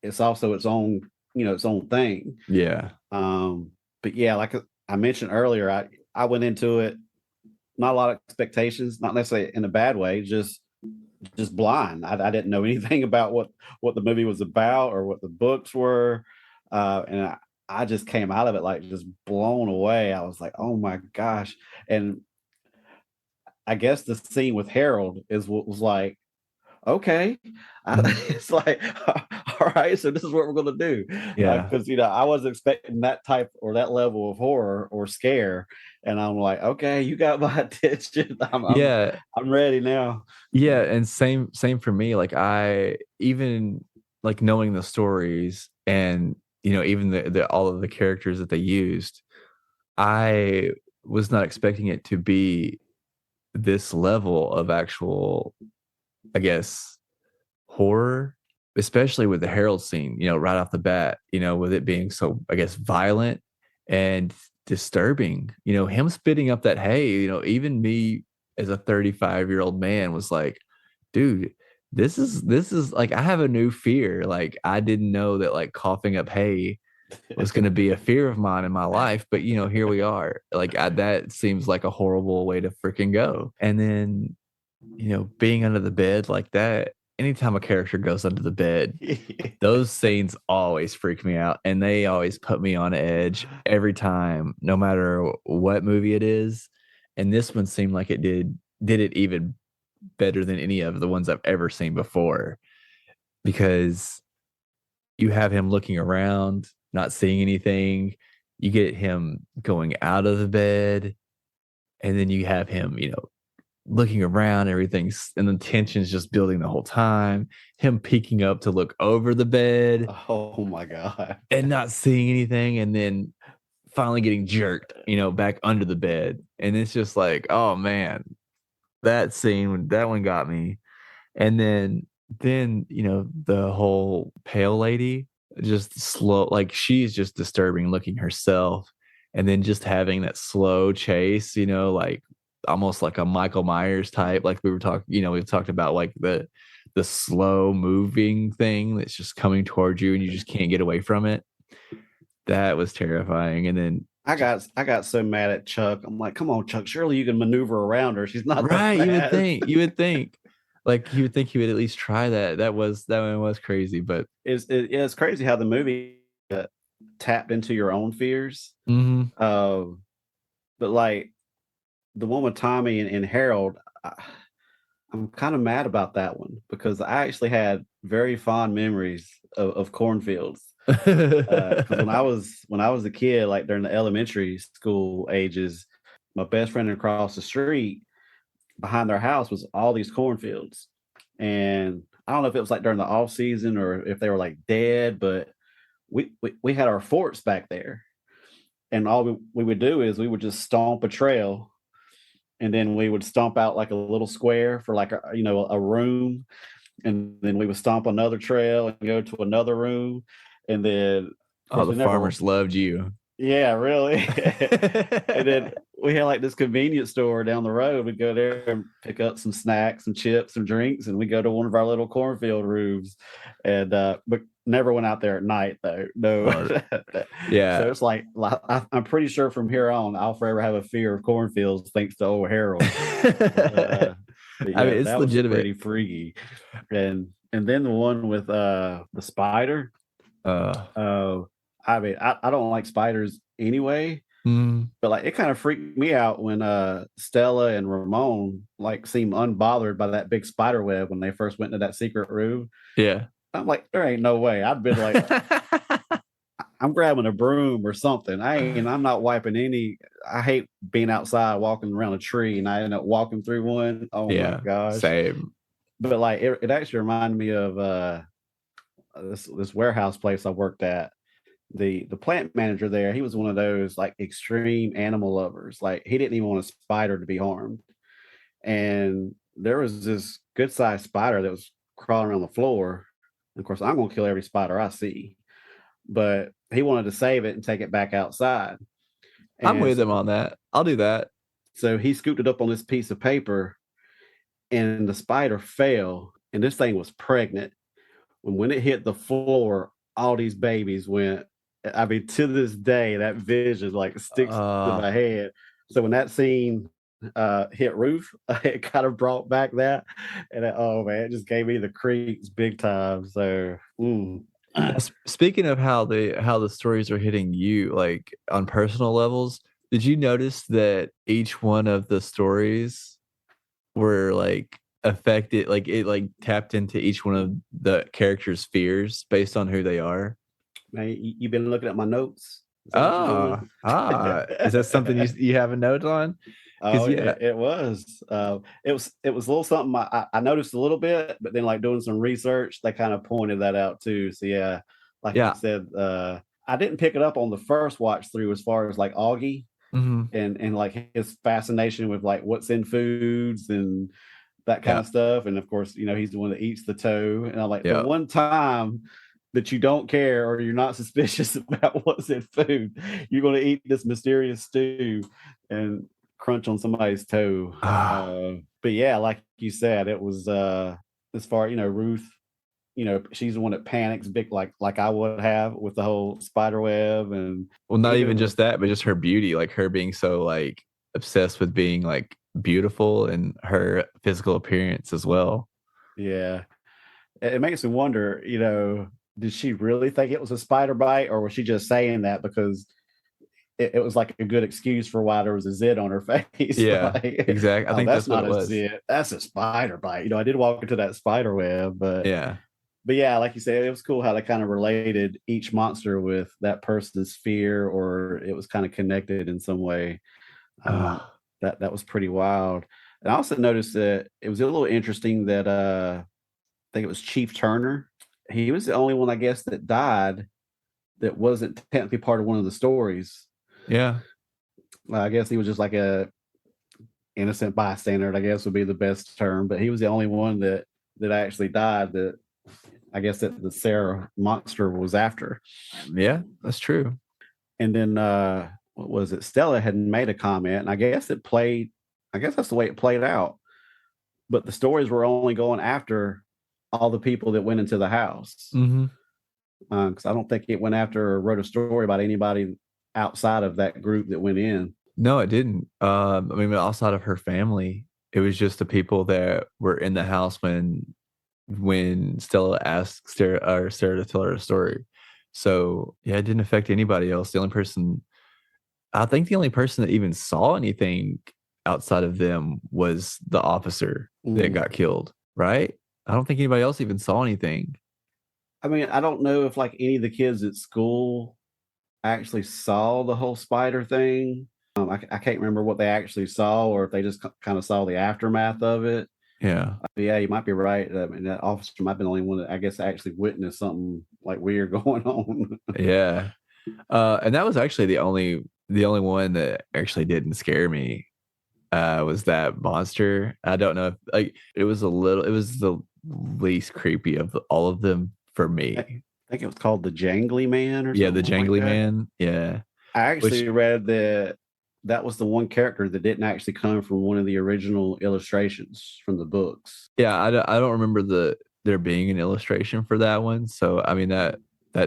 it's also its own, its own thing. yeah, Um, but yeah, like I mentioned earlier, I went into it not a lot of expectations, not necessarily in a bad way, just blind. I didn't know anything about what the movie was about or what the books were, and I just came out of it like just blown away. I was like, oh my gosh! And I guess the scene with Harold is what was like, okay. mhm, It's like, all right, so this is what we're going to do. yeah, Because, I wasn't expecting that type or that level of horror or scare. And I'm like, okay, you got my attention. yeah, I'm ready now. yeah. And same for me. Like, I even, like, knowing the stories, and even the all of the characters that they used, I was not expecting it to be this level of actual, I guess, horror, especially with the Harold scene, right off the bat, with it being so, I guess, violent and disturbing. Him spitting up that hay, even me as a 35-year-old man was like, dude, this is like, I have a new fear. Like, I didn't know that, like, coughing up hay was going to be a fear of mine in my life, but here we are. Like, that seems like a horrible way to freaking go. And then, being under the bed like that, anytime a character goes under the bed, those scenes always freak me out, and they always put me on edge every time, no matter what movie it is. And this one seemed like it did it even better than any of the ones I've ever seen before, because you have him looking around, not seeing anything. You get him going out of the bed, and then you have him, looking around, everything's, and the tension's just building the whole time. Him peeking up to look over the bed Oh my God. and not seeing anything, and then finally getting jerked, back under the bed. And it's just like, oh man, that one got me. And then the whole pale lady, just slow, like, she's just disturbing looking herself. And then just having that slow chase, like almost like a Michael Myers type, like we were talking, we've talked about, like the slow moving thing that's just coming towards you and you just can't get away from it. That was terrifying. And then, I got so mad at Chuck. I'm like, come on, Chuck. Surely you can maneuver around her. She's not that right, fast. you would think, like, you would think he would at least try that. That one was crazy, but Yeah, it's crazy how the movie tapped into your own fears. mhm. Uh, but like the one with Tommy and Harold, I'm kind of mad about that one because I actually had very fond memories of cornfields. Because when I was a kid, like during the elementary school ages, my best friend across the street behind their house was all these cornfields, and I don't know if it was like during the off season or if they were like dead, but we had our forts back there, and all we would do is we would just stomp a trail, and then we would stomp out like a little square for like a room, and then we would stomp another trail and go to another room, and then of Oh, course the we never. farmers loved you. Yeah, really. And then we had like this convenience store down the road. We'd go there and pick up some snacks, some chips, some drinks, and we go to one of our little cornfield roofs. And but never went out there at night though. No. Oh, So yeah. it's like I'm pretty sure from here on I'll forever have a fear of cornfields thanks to old Harold. But I mean, yeah, it's that was legitimate. pretty freaky. And then the one with the spider. Uh, Uh I mean, I don't like spiders anyway, mm, but like it kind of freaked me out when Stella and Ramon like seemed unbothered by that big spider web when they first went into that secret room. yeah. I'm like, there ain't no way. I'd been like, I'm grabbing a broom or something. I'm not wiping any. I hate being outside walking around a tree and I end up walking through one. Oh my Yeah, gosh. same. But like it actually reminded me of this warehouse place I worked at. The plant manager there, he was one of those like extreme animal lovers. Like he didn't even want a spider to be harmed. And there was this good sized spider that was crawling around the floor. And of course, I'm gonna kill every spider I see. But he wanted to save it and take it back outside. I'm And with him on that. I'll do that. so he scooped it up on this piece of paper, and the spider fell. And this thing was pregnant. When it hit the floor, all these babies went. I mean, to this day, that vision like sticks to Uh, my head. So when that scene hit Ruth, it kind of brought back that, and oh man, it just gave me the creeps big time. So, now, speaking of how the stories are hitting you, like on personal levels, did you notice that each one of the stories were like affected, like it like tapped into each one of the characters' fears based on who they are? man, you've been looking at my notes. Is that what you're Ah, doing? is that something you have a note on? Because Oh, yeah, it was. It was a little something I noticed a little bit, but then like doing some research, they kind of pointed that out too. So yeah, like you yeah, said, I didn't pick it up on the first watch through as far as like Augie hmm, and like his fascination with like what's in foods and that kind yeah, of stuff. And of course, he's the one that eats the toe. And I'm like, the yeah. one time that you don't care or you're not suspicious about what's in food, you're going to eat this mysterious stew and crunch on somebody's toe. Ah, But yeah, like you said, it was as far, Ruth, she's the one that panics big like I would have with the whole spider web, and well, not even even with just that, but just her beauty, like her being so like obsessed with being like beautiful and her physical appearance as well. yeah. It makes me wonder, did she really think it was a spider bite, or was she just saying that because it was like a good excuse for why there was a zit on her face? Yeah, Like, exactly. I oh, think that's that's what it not a was. zit, that's a spider bite. I did walk into that spider web, but Yeah. yeah, like you said, it was cool how they kind of related each monster with that person's fear, or it was kind of connected in some way. Um, Uh, that was pretty wild. And I also noticed that it was a little interesting that I think it was Chief Turner. He was the only one, I guess, that died that wasn't technically part of one of the stories. yeah. I guess he was just like a innocent bystander, I guess would be the best term. But he was the only one that actually died. That I guess that the Sarah monster was after. Yeah, that's true. And then what was it? Stella had made a comment, and I guess it played. I guess that's the way it played out. But the stories were only going after all the people that went into the house, Hmm. because I don't think it went after or wrote a story about anybody outside of that group that went in. No, it didn't. I mean, outside of her family, it was just the people that were in the house when Stella asked Sarah to tell her a story. So yeah, it didn't affect anybody else. I think the only person that even saw anything outside of them was the officer that Mm. got killed, right? I don't think anybody else even saw anything. I mean, I don't know if like any of the kids at school actually saw the whole spider thing. I can't remember what they actually saw or if they just kind of saw the aftermath of it. Yeah. But yeah, you might be right. I mean, that officer might have been the only one that I guess actually witnessed something like weird going on. Yeah. And that was actually the only one that actually didn't scare me. Was that monster. I don't know if like it was the least creepy of all of them for I me. think it was called the Jangly Man or Yeah, the something like jangly that. man. Yeah. I Which actually read that that was the one character that didn't actually come from one of the original illustrations from the books. yeah, I don't remember there being an illustration for that one. So I mean that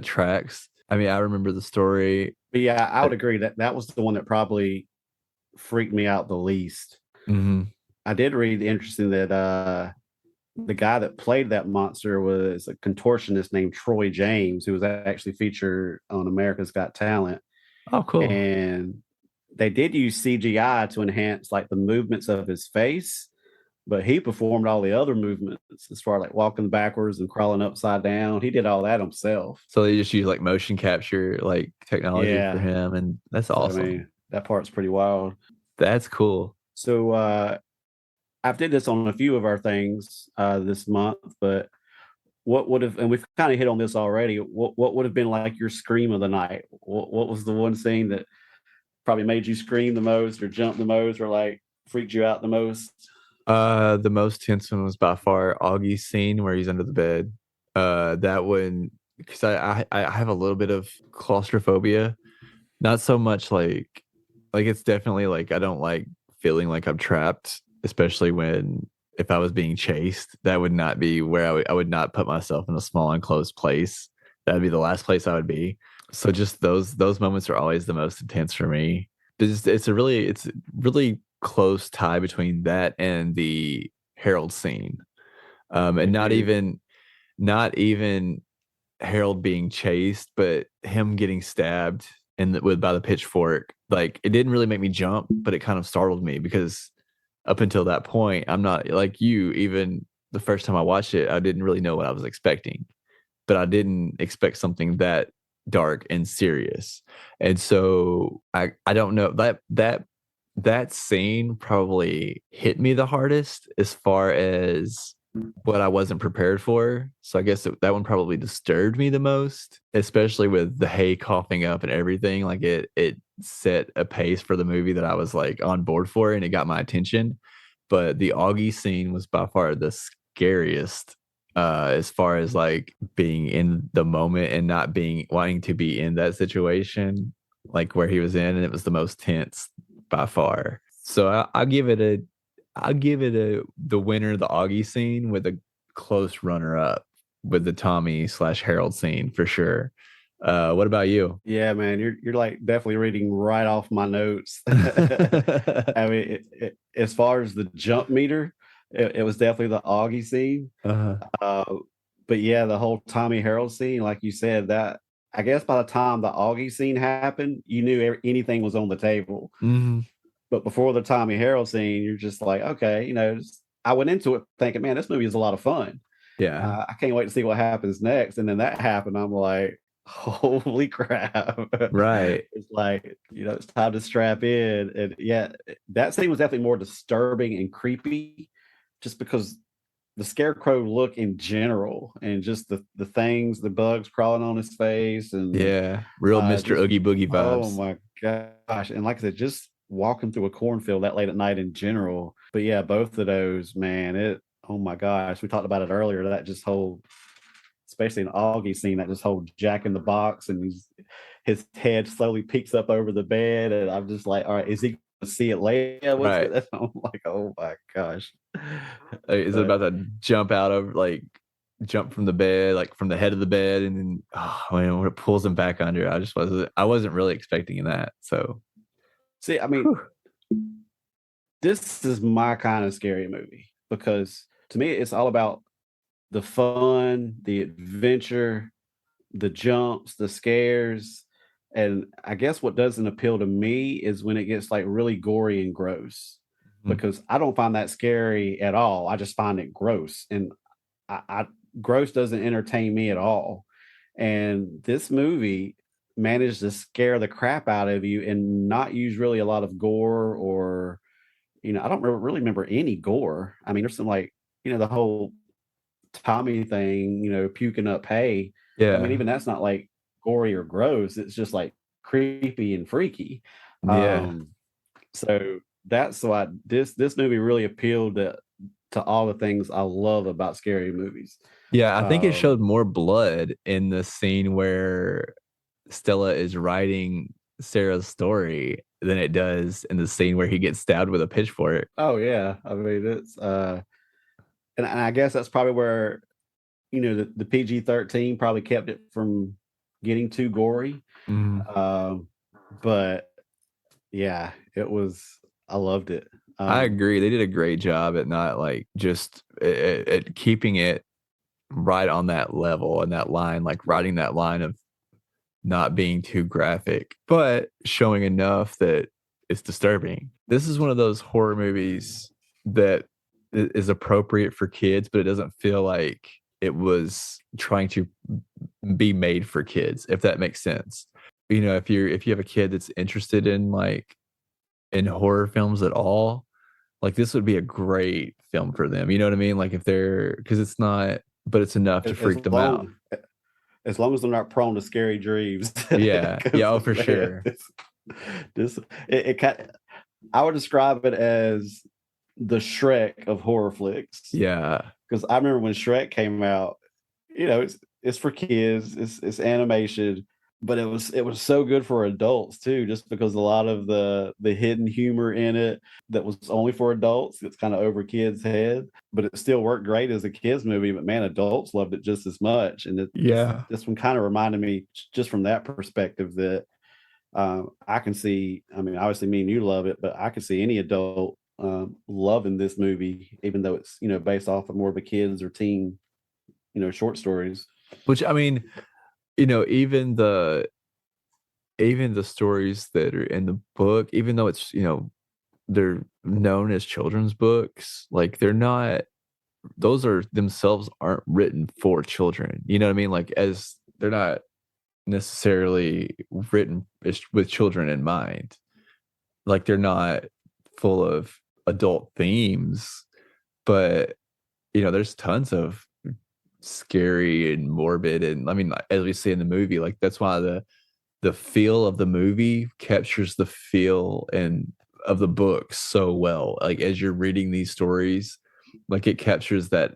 tracks. I mean, I remember the story. But yeah, I uh, would agree that that was the one that probably freaked me out the least. mhm. I did read interesting that the guy that played that monster was a contortionist named Troy James, who was actually featured on America's Got Talent. Oh, cool. And they did use CGI to enhance like the movements of his face, but he performed all the other movements as far as like walking backwards and crawling upside down. He did all that himself. So they just use like motion capture like technology for Yeah. him, and that's So I awesome. mean, that part's pretty wild. That's cool. So I've did this on a few of our things this month, but what would have, and we've kind of hit on this already, what would have been like your scream of the night? What was the one scene that probably made you scream the most or jump the most or like freaked you out the most? The most tense one was by far Augie's scene where he's under the bed. That one, because I have a little bit of claustrophobia. Not so much like it's definitely like I don't like feeling like I'm trapped, especially when if I was being chased. That would not be where I would not put myself in a small enclosed place. That would be the last place I would be. So just those moments are always the most intense for me. It's a really close tie between that and the Harold scene. And Agree. not even Harold being chased, but him getting stabbed with by the pitchfork. Like it didn't really make me jump, but it kind of startled me because up until that point, I'm not like you. Even the first time I watched it, I didn't really know what I was expecting, but I didn't expect something that dark and serious. And so I don't know that scene probably hit me the hardest as far as what I wasn't prepared for. So I guess that one probably disturbed me the most, especially with the hay coughing up and everything. Like it set a pace for the movie that I was like on board for, and it got my attention. But the Augie scene was by far the scariest, as far as like being in the moment and not being wanting to be in that situation, like where he was in, and it was the most tense by far. So I'll give it a the winner, the Augie scene, with a close runner up with the Tommy/Harold scene for sure. What about you? Yeah, man, you're like definitely reading right off my notes. I mean, as far as the jump meter, it was definitely the Augie scene. uh, Uh, but yeah, the whole Tommy Harold scene, like you said, that I guess by the time the Augie scene happened, you knew anything was on the table. mhm. But before the Tommy Harold scene, you're just like, okay, I went into it thinking, man, this movie is a lot of fun. Yeah, I can't wait to see what happens next. And then that happened. I'm like, holy crap. right. It's like, it's time to strap in. And yeah, that scene was definitely more disturbing and creepy just because the scarecrow look in general and just the things, the bugs crawling on his face and Yeah, real Mr. just, Oogie Boogie oh vibes. my gosh. And like I said, just walking through a cornfield that late at night in general. But yeah, both of those, man, oh my gosh, we talked about it earlier. That just whole, especially in Augie scene, that just whole Jack in the Box, and his head slowly peeks up over the bed, and I'm just like, all right, is he gonna see it later? What's Right. good? I'm like, oh my gosh. Is it But about to jump out of like jump from the bed, like from the head of the bed, and then oh man, when it pulls him back under, I wasn't really expecting that. So see, I mean, whew. this is my kind of scary movie because to me, it's all about the fun, the adventure, the jumps, the scares. And I guess what doesn't appeal to me is when it gets like really gory and gross Mhm. because I don't find that scary at all. I just find it gross. And I gross doesn't entertain me at all. And this movie managed to scare the crap out of you and not use really a lot of gore or, I don't really remember any gore. I mean, there's some like, the whole Tommy thing, puking up hay. I mean, Yeah. even that's not like gory or gross. It's just like creepy and freaky. Yeah. Um, so that's why this movie really appealed to all the things I love about scary movies. Yeah, I think it Um, showed more blood in the scene where Stella is writing Sarah's story than it does in the scene where he gets stabbed with a pitchfork. oh yeah, I mean it's and I guess that's probably where the PG-13 probably kept it from getting too gory. Mhm. Um, but yeah, it was. I loved it. I Um, agree. They did a great job at not like just at keeping it right on that level and that line, like writing that line of not being too graphic, but showing enough that it's disturbing. This is one of those horror movies that is appropriate for kids, but it doesn't feel like it was trying to be made for kids, if that makes sense. If you have a kid that's interested in like in horror films at all, like this would be a great film for them. You know what I mean? Like if they're because it's not, but it's enough to as freak them out. long as long as they're not prone to scary dreams, Yeah, yeah, because oh for man, sure. this it kind. I would describe it as the Shrek of horror flicks Yeah, because I remember when Shrek came out. It's for kids. It's animation, but it was so good for adults too, just because a lot of the hidden humor in it that was only for adults, it's kind of over kids' head, but it still worked great as a kids movie. But man, adults loved it just as much, and yeah. this one kind of reminded me just from that perspective that I can see. I mean, obviously, me and you love it, but I can see any adult loving this movie, even though it's based off of more of a kids or teen short stories. Which I mean, even the stories that are in the book, even though it's they're known as children's books, like they're not. Those are themselves aren't written for children. You know what I mean? Like as they're not necessarily written with children in mind. Like they're not full of adult themes, but there's tons of scary and morbid, and I mean, as we see in the movie, like that's why the feel of the movie captures the feel and of the book so well. Like as you're reading these stories, like it captures that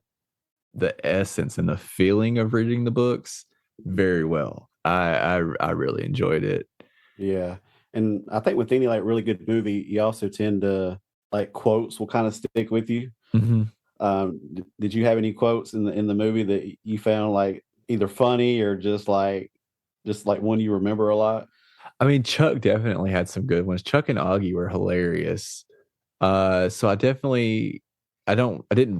the essence and the feeling of reading the books very well. I really enjoyed it. Yeah. And I think with any like really good movie, you also tend to like quotes will kind of stick with you. Mm-hmm. Did you have any quotes in the movie that you found like either funny or just like one you remember a lot? I mean, Chuck definitely had some good ones. Chuck and Augie were hilarious. So I didn't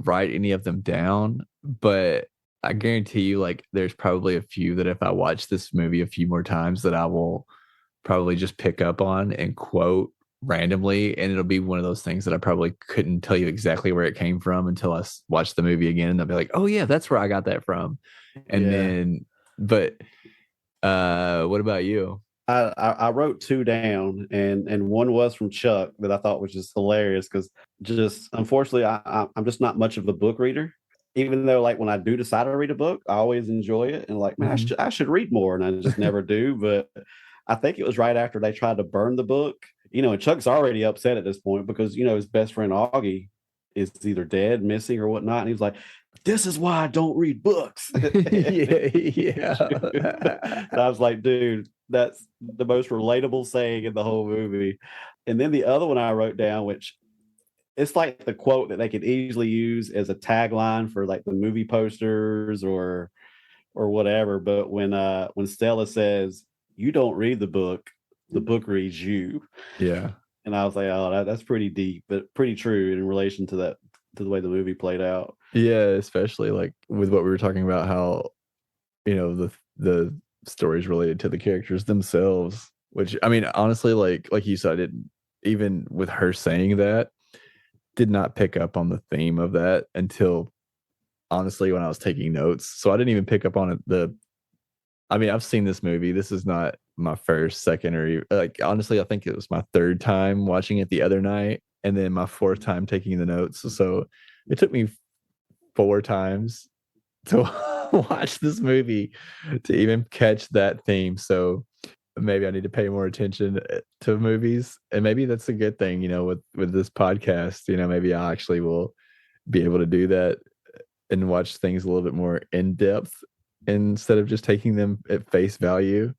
write any of them down, but I guarantee you, like, there's probably a few that if I watch this movie a few more times, that I will probably just pick up on and quote randomly, and it'll be one of those things that I probably couldn't tell you exactly where it came from until I watch the movie again, and I'll be like, oh yeah, that's where I got that from. And Yeah. then, but what about you? I wrote two down, and one was from Chuck that I thought was just hilarious because just unfortunately I'm just not much of a book reader. Even though like when I do decide to read a book, I always enjoy it and like man Mhm. I should read more, and I just never do. But I think it was right after they tried to burn the book, and Chuck's already upset at this point because his best friend Augie is either dead, missing, or whatnot, and he's like, "This is why I don't read books." Yeah, And yeah. I was like, dude, that's the most relatable saying in the whole movie. And then the other one I wrote down, which it's like the quote that they could easily use as a tagline for like the movie posters or whatever. But when Stella says, "You don't read the book reads you," Yeah. and I was like, "Oh, that's pretty deep, but pretty true in relation to that to the way the movie played out." Yeah, especially like with what we were talking about, how the stories related to the characters themselves. Which I mean, honestly, like you said, I didn't even with her saying that, did not pick up on the theme of that until honestly when I was taking notes. So I didn't even pick up on it I mean, I've seen this movie. This is not my first, second, like honestly, I think it was my third time watching it the other night, and then my fourth time taking the notes. So it took me four times to watch this movie to even catch that theme. So maybe I need to pay more attention to movies, and maybe that's a good thing. With this podcast, maybe I actually will be able to do that and watch things a little bit more in depth instead of just taking them at face value.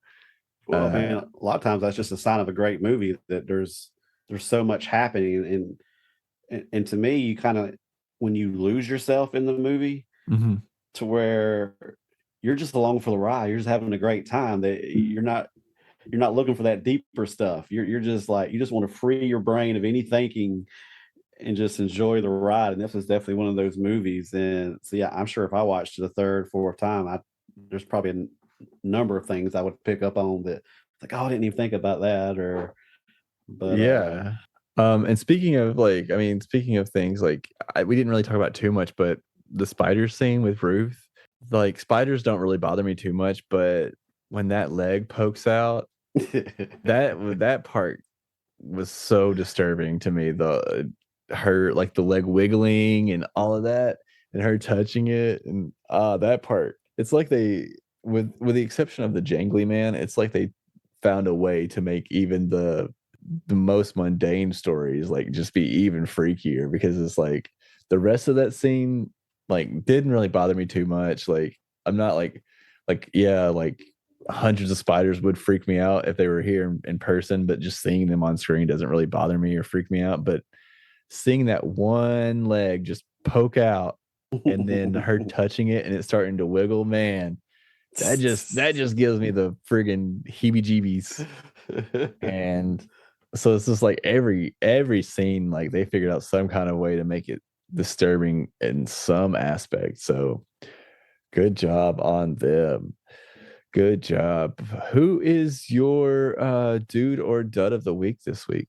Well, man, a lot of times that's just a sign of a great movie that there's so much happening, and to me, you kind of when you lose yourself in the movie Mhm. to where you're just along for the ride, you're just having a great time. That you're not looking for that deeper stuff. You're just like you just want to free your brain of any thinking and just enjoy the ride. And this is definitely one of those movies. And so yeah, I'm sure if I watched it a third, fourth time, I there's probably a number of things I would pick up on that like, oh, I didn't even think about that or but Yeah. And speaking of like, I mean, speaking of things like we didn't really talk about too much, but the spider scene with Ruth, like spiders don't really bother me too much, but when that leg pokes out, that part was so disturbing to me. Her like the leg wiggling and all of that, and her touching it, and that part. It's like they, with the exception of the jangly man, it's like they found a way to make even the most mundane stories like just be even freakier, because it's like the rest of that scene like didn't really bother me too much. Like I'm not like yeah, like hundreds of spiders would freak me out if they were here in person, but just seeing them on screen doesn't really bother me or freak me out. But seeing that one leg just poke out and then her touching it and it starting to wiggle, man, that just gives me the friggin' heebie-jeebies. And so it's just like every scene, like they figured out some kind of way to make it disturbing in some aspect. So good job on them. Good job. Who is your dude or dud of the week this week?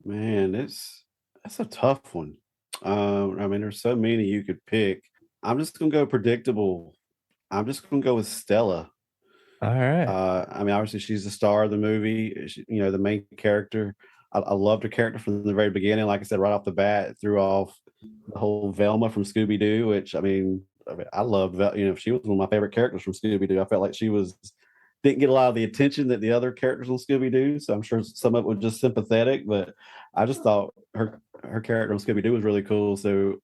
man, that's a tough one. I mean, there's so many you could pick. I'm just gonna go predictable. I'm just gonna go with Stella. All right. I mean, obviously, she's the star of the movie. The main character. I loved her character from the very beginning. Like I said, right off the bat, it threw off the whole Velma from Scooby Doo, which I loved. She was one of my favorite characters from Scooby Doo. I felt like she was didn't get a lot of the attention that the other characters on Scooby Doo. So I'm sure some of it was just sympathetic, but I just thought her character on Scooby Doo was really cool. So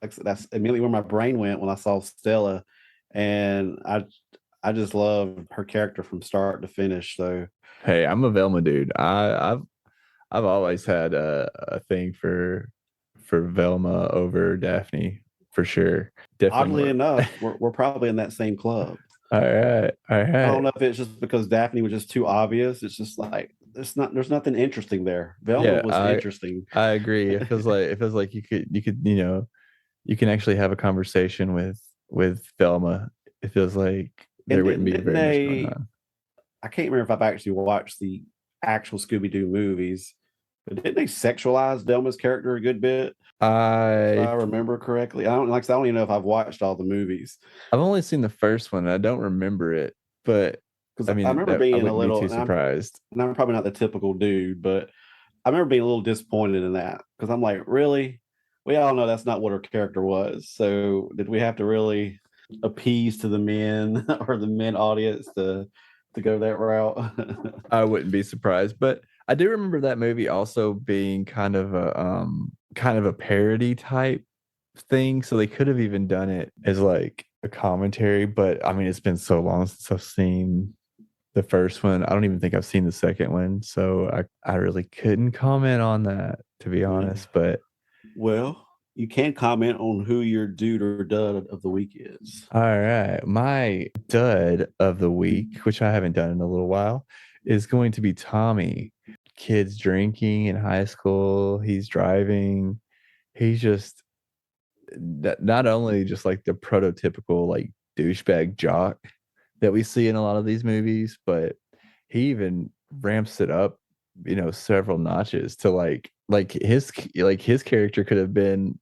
that's immediately where my brain went when I saw Stella, and I just love her character from start to finish. So Hey, I'm a Velma dude. I've always had a thing for Velma over Daphne for sure. Definitely oddly more. enough, we're probably in that same club. All right, all I don't right. know if it's just because Daphne was just too obvious. It's just like there's nothing interesting there. Velma Yeah, was I interesting. I agree. It feels like you can actually have a conversation with Velma. It feels like there And wouldn't be didn't very much going they? on. I can't remember if I've actually watched the actual Scooby Doo movies, but didn't they sexualize Velma's character a good bit? If I I remember correctly, I don't even know if I've watched all the movies I've only seen the first one. I don't remember it, but because I I mean remember that I being a wouldn't be little. too surprised. And I'm probably not the typical dude, but I remember being a little disappointed in that because I'm like, really? We all know that's not what her character was. So did we have to really appease to the men or the men audience to go that route? I wouldn't be surprised, but I do remember that movie also being kind of a parody type thing. So they could have even done it as like a commentary, but I mean it's been so long since I've seen the first one. I don't even think I've seen the second one. So I really couldn't comment on that, to be Yeah. honest. But Well, you can comment on who your dude or dud of the week is. all right. My dud of the week, which I haven't done in a little while, is going to be Tommy. Kids drinking in high school. He's driving. He's just not only just like the prototypical like douchebag jock that we see in a lot of these movies, but he even ramps it up, several notches to like his character could have been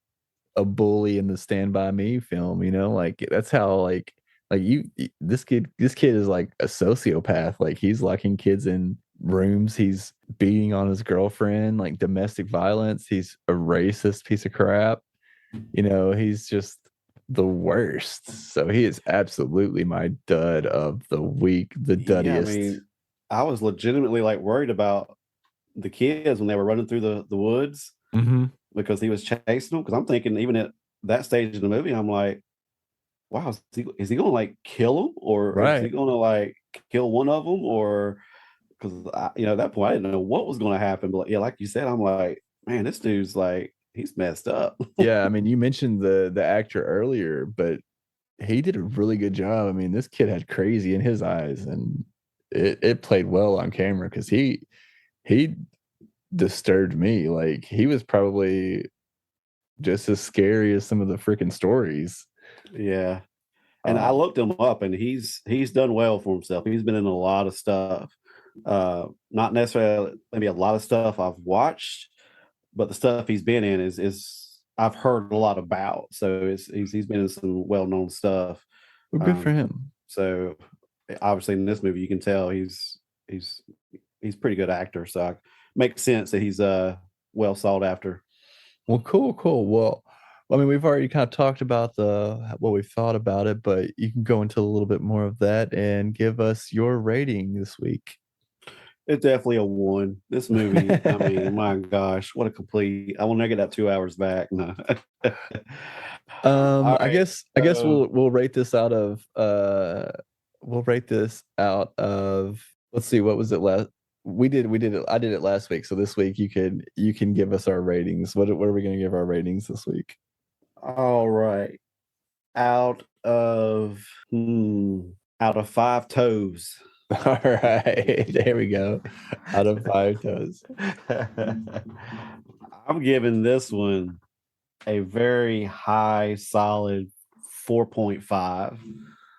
a bully in the Stand By Me film, like that's how like Like this kid is like a sociopath. Like he's locking kids in rooms. He's beating on his girlfriend, like domestic violence. He's a racist piece of crap. He's just the worst. So he is absolutely my dud of the week, the Yeah, I duddiest. mean, I was legitimately like worried about the kids when they were running through the woods Hmm. because he was chasing them. Because I'm thinking, even at that stage of the movie, I'm like, wow, is he going to like kill them, or is he Right. going to like kill one of them, or because at that point I didn't know what was going to happen. But yeah, like you said, I'm like, man, this dude's like he's messed up. Yeah, I mean, you mentioned the actor earlier, but he did a really good job. I mean, this kid had crazy in his eyes, and it played well on camera because he disturbed me. Like he was probably just as scary as some of the freaking stories. Yeah. And I Um, looked him up, and he's done well for himself. He's been in a lot of stuff. Not necessarily maybe a lot of stuff I've watched, but the stuff he's been in is I've heard a lot about. So he's been in some well known stuff. well, good for Um, him. so obviously in this movie you can tell he's he's a pretty good actor. So it makes sense that he's well sought after. Well, cool, cool. Well, I mean, we've already kind of talked about the what we thought about it, but you can go into a little bit more of that and give us your rating this week. It's definitely a one. This movie, I mean, my gosh, what a complete! I will never get that 2 hours back. No. All I right. guess we'll rate this out of we'll rate this out of, let's see, what was it last we did it I did it last week. So this week you can give us our ratings. What are we gonna give our ratings this week? All right. Out of out of five toes. All right, there we go. Out of five toes. I'm giving this one a very high, solid 4.5.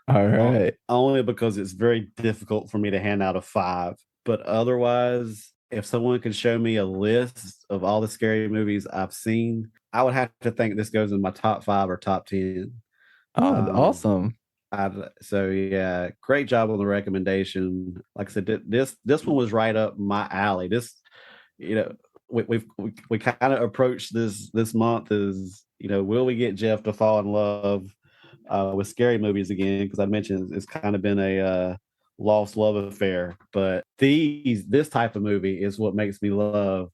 All right. Only because it's very difficult for me to hand out a five. But otherwise, if someone could show me a list of all the scary movies I've seen, I would have to think this goes in my top five or top 10. Oh, Um, awesome. so yeah, great job on the recommendation. Like I said, this one was right up my alley. This, you know, we kind of approached this month as, will we get Jeff to fall in love with scary movies again? Because I mentioned it's kind of been a lost love affair, but this type of movie is what makes me love,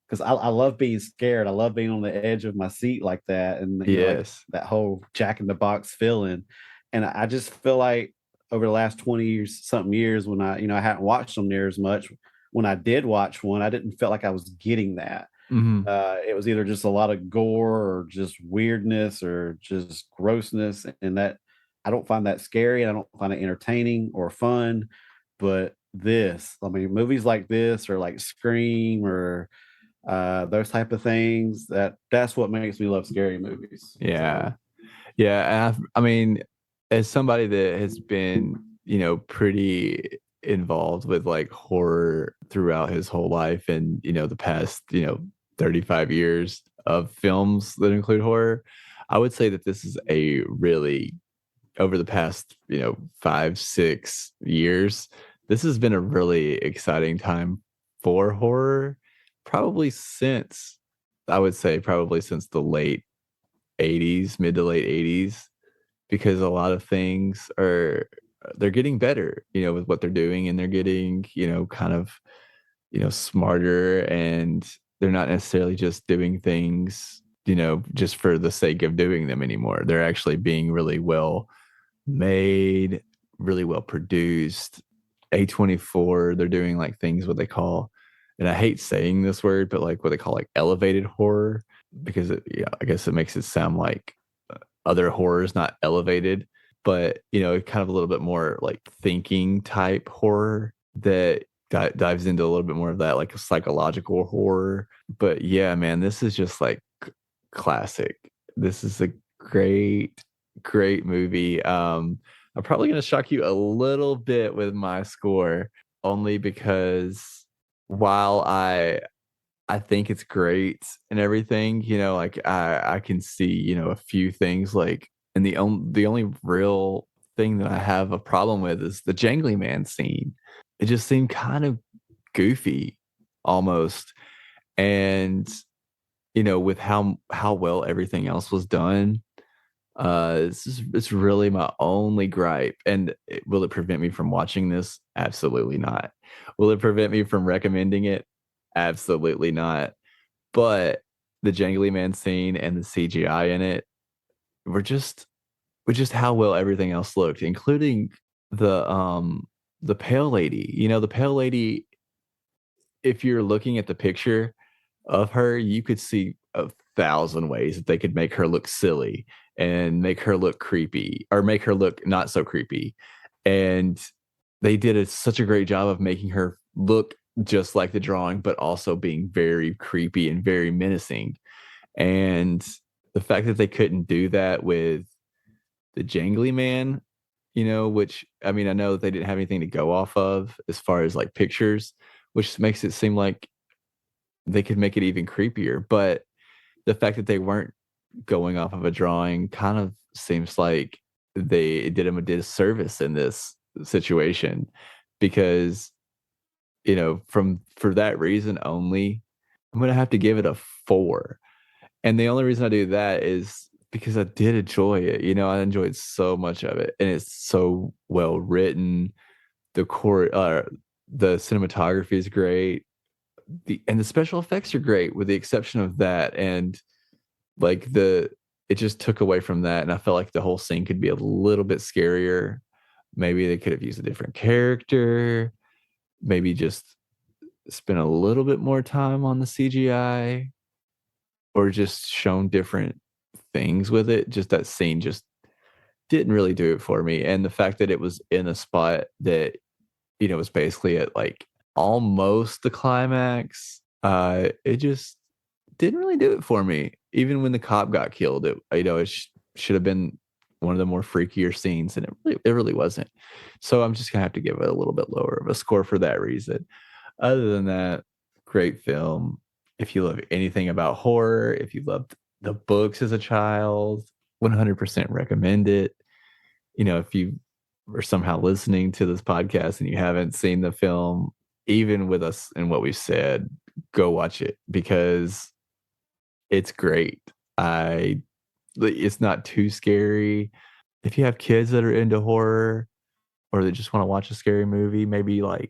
because I love being scared. I love being on the edge of my seat like that, and like Yes. that whole Jack in the Box feeling. And I just feel like over the last 20 years, something years, when I hadn't watched them near as much. When I did watch one, I didn't feel like I was getting that. Hmm. It was either just a lot of gore or just weirdness or just grossness, and that I don't find that scary, and I don't find it entertaining or fun. But this, I mean, movies like this or like Scream or those type of things, that's what makes me love scary movies. So Yeah. Yeah. I mean, as somebody that has been, pretty involved with like horror throughout his whole life and, the past, 35 years of films that include horror, I would say that this is a really, over the past, 5, 6 years, this has been a really exciting time for horror, probably since, I would say, probably since the late 80s, mid to late 80s, because a lot of things they're getting better, with what they're doing, and they're getting, kind of, smarter, and they're not necessarily just doing things, just for the sake of doing them anymore. They're actually being really well made, really well produced. A24, they're doing like things what they call, and I hate saying this word, but like what they call like elevated horror, because I guess it makes it sound like other horrors not elevated, but kind of a little bit more like thinking type horror that dives into a little bit more of that like psychological horror. But yeah, man, this is just like classic. This is a great movie. I'm probably going to shock you a little bit with my score, only because while I think it's great and everything, like I can see, a few things like, and the only real thing that I have a problem with is the jangly man scene. It just seemed kind of goofy almost. And with how well everything else was done, it's really my only gripe. And will it prevent me from watching this? Absolutely not. Will it prevent me from recommending it? Absolutely not. But the jangly man scene and the CGI in it were just how well everything else looked, including the pale lady. The pale lady, if you're looking at the picture of her, you could see 1,000 ways that they could make her look silly and make her look creepy or make her look not so creepy. And they did such a great job of making her look just like the drawing, but also being very creepy and very menacing. And the fact that they couldn't do that with the jangly man, which I mean, I know that they didn't have anything to go off of as far as like pictures, which makes it seem like they could make it even creepier. But the fact that they weren't going off of a drawing kind of seems like they did him a disservice in this situation because, for that reason only, I'm going to have to give it a 4. And the only reason I do that is because I did enjoy it. I enjoyed so much of it, and it's so well written. The cinematography is great. The special effects are great, with the exception of that. And like it just took away from that, and I felt like the whole scene could be a little bit scarier. Maybe they could have used a different character. Maybe just spent a little bit more time on the CGI, or just shown different things with it. Just that scene just didn't really do it for me. And the fact that it was in a spot that, was basically at like almost the climax, it just didn't really do it for me. Even when the cop got killed, it should have been one of the more freakier scenes, and it really wasn't. So I'm just gonna have to give it a little bit lower of a score for that reason. Other than that, great film. If you love anything about horror, if you loved the books as a child, 100% recommend it. If you are somehow listening to this podcast and you haven't seen the film, even with us and what we said, go watch it because it's great. It's not too scary. If you have kids that are into horror or they just want to watch a scary movie, maybe not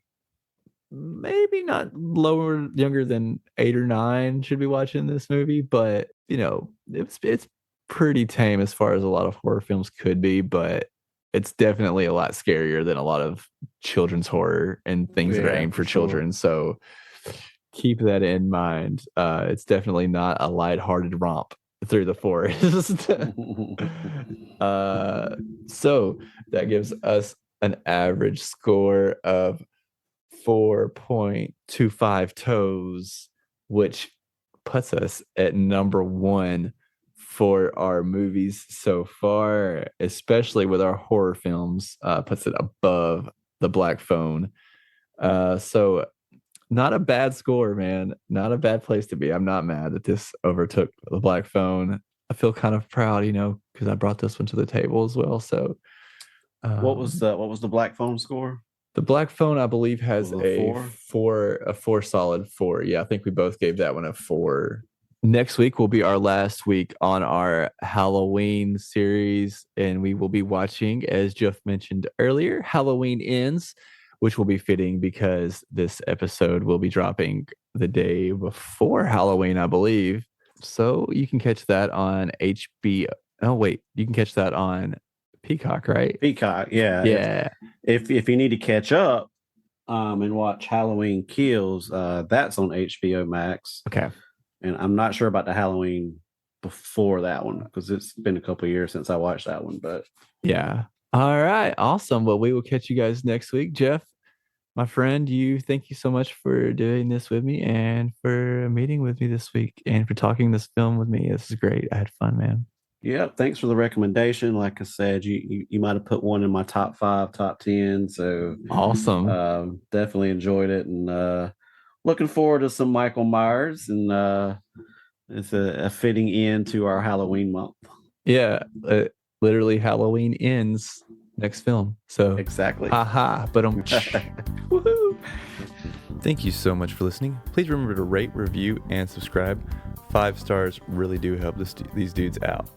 younger than 8 or 9 should be watching this movie, but it's pretty tame as far as a lot of horror films could be, but it's definitely a lot scarier than a lot of children's horror and things that are aimed for children. So keep that in mind. It's definitely not a lighthearted romp through the forest. So that gives us an average score of 4.25 toes, which puts us at number 1 for our movies so far, especially with our horror films, puts it above The Black Phone. So not a bad score, man. Not a bad place to be. I'm not mad that this overtook The Black Phone. I feel kind of proud, because I brought this one to the table as well. So what was the Black Phone score? The Black Phone, I believe, has a 4 solid 4. Yeah, I think we both gave that one a 4. Next week will be our last week on our Halloween series, and we will be watching, as Jeff mentioned earlier, Halloween Ends, which will be fitting because this episode will be dropping the day before Halloween, I believe. So you can catch that on HBO. Oh, wait, you can catch that on Peacock, right? Peacock, yeah. Yeah. If you need to catch up and watch Halloween Kills, that's on HBO Max. Okay. And I'm not sure about the Halloween before that one because it's been a couple of years since I watched that one. But yeah. All right. Awesome. Well, we will catch you guys next week. Jeff, my friend, thank you so much for doing this with me and for meeting with me this week and for talking this film with me. This is great. I had fun, man. Yeah, thanks for the recommendation. Like I said, you might have put one in my top 5, top 10. So awesome. Definitely enjoyed it, and looking forward to some Michael Myers, and it's a fitting end to our Halloween month. Yeah, literally Halloween ends next film. So Exactly. haha, but Woohoo! thank you so much for listening. Please remember to rate, review, and subscribe. 5 stars really do help these dudes out.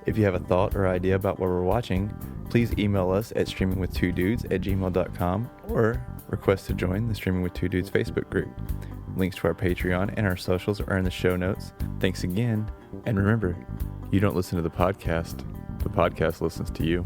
If you have a thought or idea about what we're watching, please email us at streamingwith2dudes@gmail.com or request to join the Streaming with Two Dudes Facebook group. Links to our Patreon and our socials are in the show notes. Thanks again. And remember, you don't listen to the podcast listens to you.